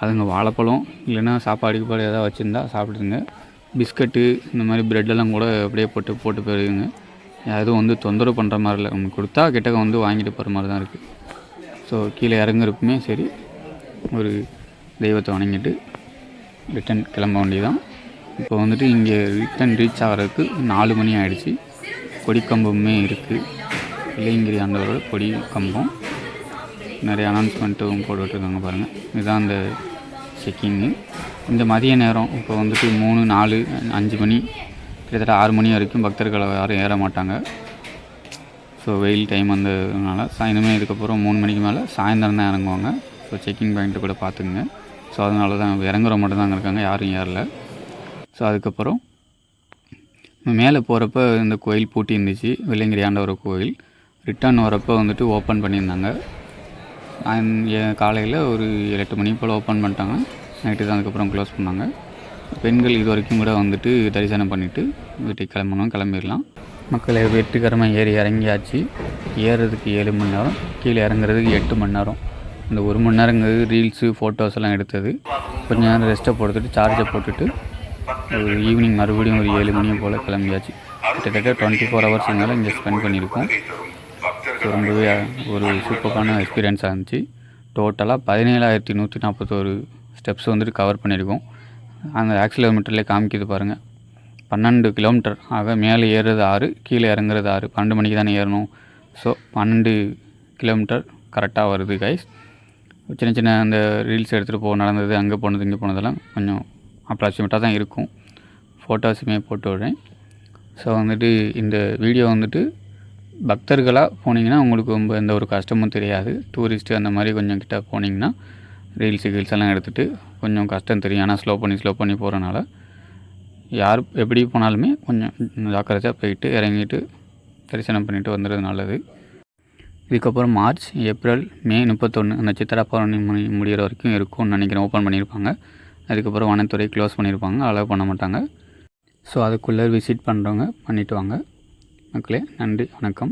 அதுங்க வாழைப்பழம் இல்லைன்னா சாப்பாடு ஏதாவது வச்சுருந்தா சாப்பிடுங்க. பிஸ்கட்டு இந்த மாதிரி ப்ரெட்டெல்லாம் கூட அப்படியே போட்டு போயிடுங்க. எதுவும் வந்து தொந்தரவு பண்ணுற மாதிரி இல்லை. நம்ம கொடுத்தா கிட்டக்க வந்து வாங்கிட்டு போகிற மாதிரி தான் இருக்குது. ஸோ கீழே இறங்குறப்பமே சரி, ஒரு தெய்வத்தை வணங்கிட்டு ரிட்டன் கிளம்ப வேண்டியதான். இப்போ வந்துட்டு இங்கே ரிட்டன் ரீச் ஆகிறதுக்கு 4 மணி ஆகிடுச்சு. கொடிக்கம்பமே இருக்குது, இளையங்கிரி ஆண்டவரோட கொடி கம்பம். நிறைய அனௌன்ஸ்மெண்ட்டும் போட்டுட்ருக்காங்க பாருங்கள். இதுதான் அந்த செக்கிங்கு. இந்த மதிய நேரம் இப்போ வந்துட்டு 3, 4, 5 மணி கிட்டத்தட்ட 6 மணி வரைக்கும் பக்தர்களை யாரும் ஏற மாட்டாங்க. ஸோ வெயில் டைம் வந்ததுனால சாயந்தரமே இதுக்கப்புறம் 3 மணிக்கு மேலே சாயந்தரம் தான் இறங்குவாங்க. ஸோ செக்கிங் பாயிண்ட்டு கூட பார்த்துக்குங்க. ஸோ அதனால தான் இறங்குற மட்டும் தான் அங்கே இருக்காங்க, யாரும் ஏறல. ஸோ அதுக்கப்புறம் மேலே போகிறப்ப இந்த கோயில் பூட்டி இருந்துச்சு, வெள்ளையங்கிரி ஆண்டவர் கோயில். ரிட்டர்ன் வரப்போ வந்துட்டு ஓப்பன் பண்ணியிருந்தாங்க. காலையில் ஒரு 7-8 மணி போல் ஓப்பன் பண்ணிட்டாங்க. நைட்டு தான் அதுக்கப்புறம் க்ளோஸ் பண்ணாங்க. பெண்கள் இது வரைக்கும் கூட வந்துட்டு தரிசனம் பண்ணிவிட்டு வீட்டுக்கு கிளம்பிடலாம். மக்களை வெற்றிகரமாக ஏறி இறங்கியாச்சு. ஏறுறதுக்கு 7 மணி நேரம், கீழே இறங்குறதுக்கு 8 மணி நேரம். இந்த 1 மணி நேரங்கிறது ரீல்ஸு ஃபோட்டோஸ் எல்லாம் எடுத்தது. கொஞ்சம் நேரம் ரெஸ்ட்டை போட்டுட்டு சார்ஜை போட்டுட்டு ஒரு ஈவினிங் மறுபடியும் ஒரு 7 மணியை போல் கிளம்பியாச்சு. கிட்டத்தட்ட 24 ஹவர்ஸ் மேலே இங்கே ஸ்பெண்ட் பண்ணியிருக்கோம். ஸோ ரொம்பவே ஒரு சூப்பரான எக்ஸ்பீரியன்ஸாக இருந்துச்சு. டோட்டலாக 17,141 ஸ்டெப்ஸ் வந்துட்டு கவர் பண்ணியிருக்கோம். அந்த ஆக்சிலோமீட்டர்லேயே காமிக்கிது பாருங்கள், 12 கிலோமீட்டர். ஆக மேலே ஏறுறது 6, கீழே இறங்குறது 6. 12 மணிக்கு தானே ஏறணும். ஸோ 12 கிலோமீட்டர் கரெக்டாக வருது கைஸ். சின்ன அந்த ரீல்ஸ் எடுத்துகிட்டு நடந்தது, அங்கே போனது இங்கே போனதெல்லாம் கொஞ்சம் அப்ராக்சிமேட்டாக தான் இருக்கும். ஃபோட்டோஸுமே போட்டு விடுறேன். ஸோ வந்துட்டு இந்த வீடியோ வந்துட்டு பக்தர்களாக போனீங்கன்னா உங்களுக்கு ரொம்ப எந்த ஒரு கஷ்டமும் தெரியாது. டூரிஸ்ட்டு அந்த மாதிரி கொஞ்சம் கிட்ட போனீங்கன்னா ரீல்ஸு எல்லாம் எடுத்துகிட்டு கொஞ்சம் கஷ்டம் தெரியும். ஆனால் ஸ்லோ பண்ணி போகிறனால யார் எப்படி போனாலுமே கொஞ்சம் ஜாக்கிரதையாக போயிட்டு இறங்கிட்டு தரிசனம் பண்ணிவிட்டு வந்துடுறது நல்லது. இதுக்கப்புறம் மார்ச், ஏப்ரல், மே 31 அந்த சித்திரா பௌர்ணமி முடிகிற வரைக்கும் இருக்கும்னு நினைக்கிறேன். ஓப்பன் பண்ணியிருப்பாங்க. அதுக்கப்புறம் வனத்துறை க்ளோஸ் பண்ணியிருப்பாங்க, அலோவ் பண்ண மாட்டாங்க. ஸோ அதுக்குள்ளே விசிட் பண்ணுறவங்க பண்ணிவிட்டு வாங்க மக்களே. நன்றி, வணக்கம்.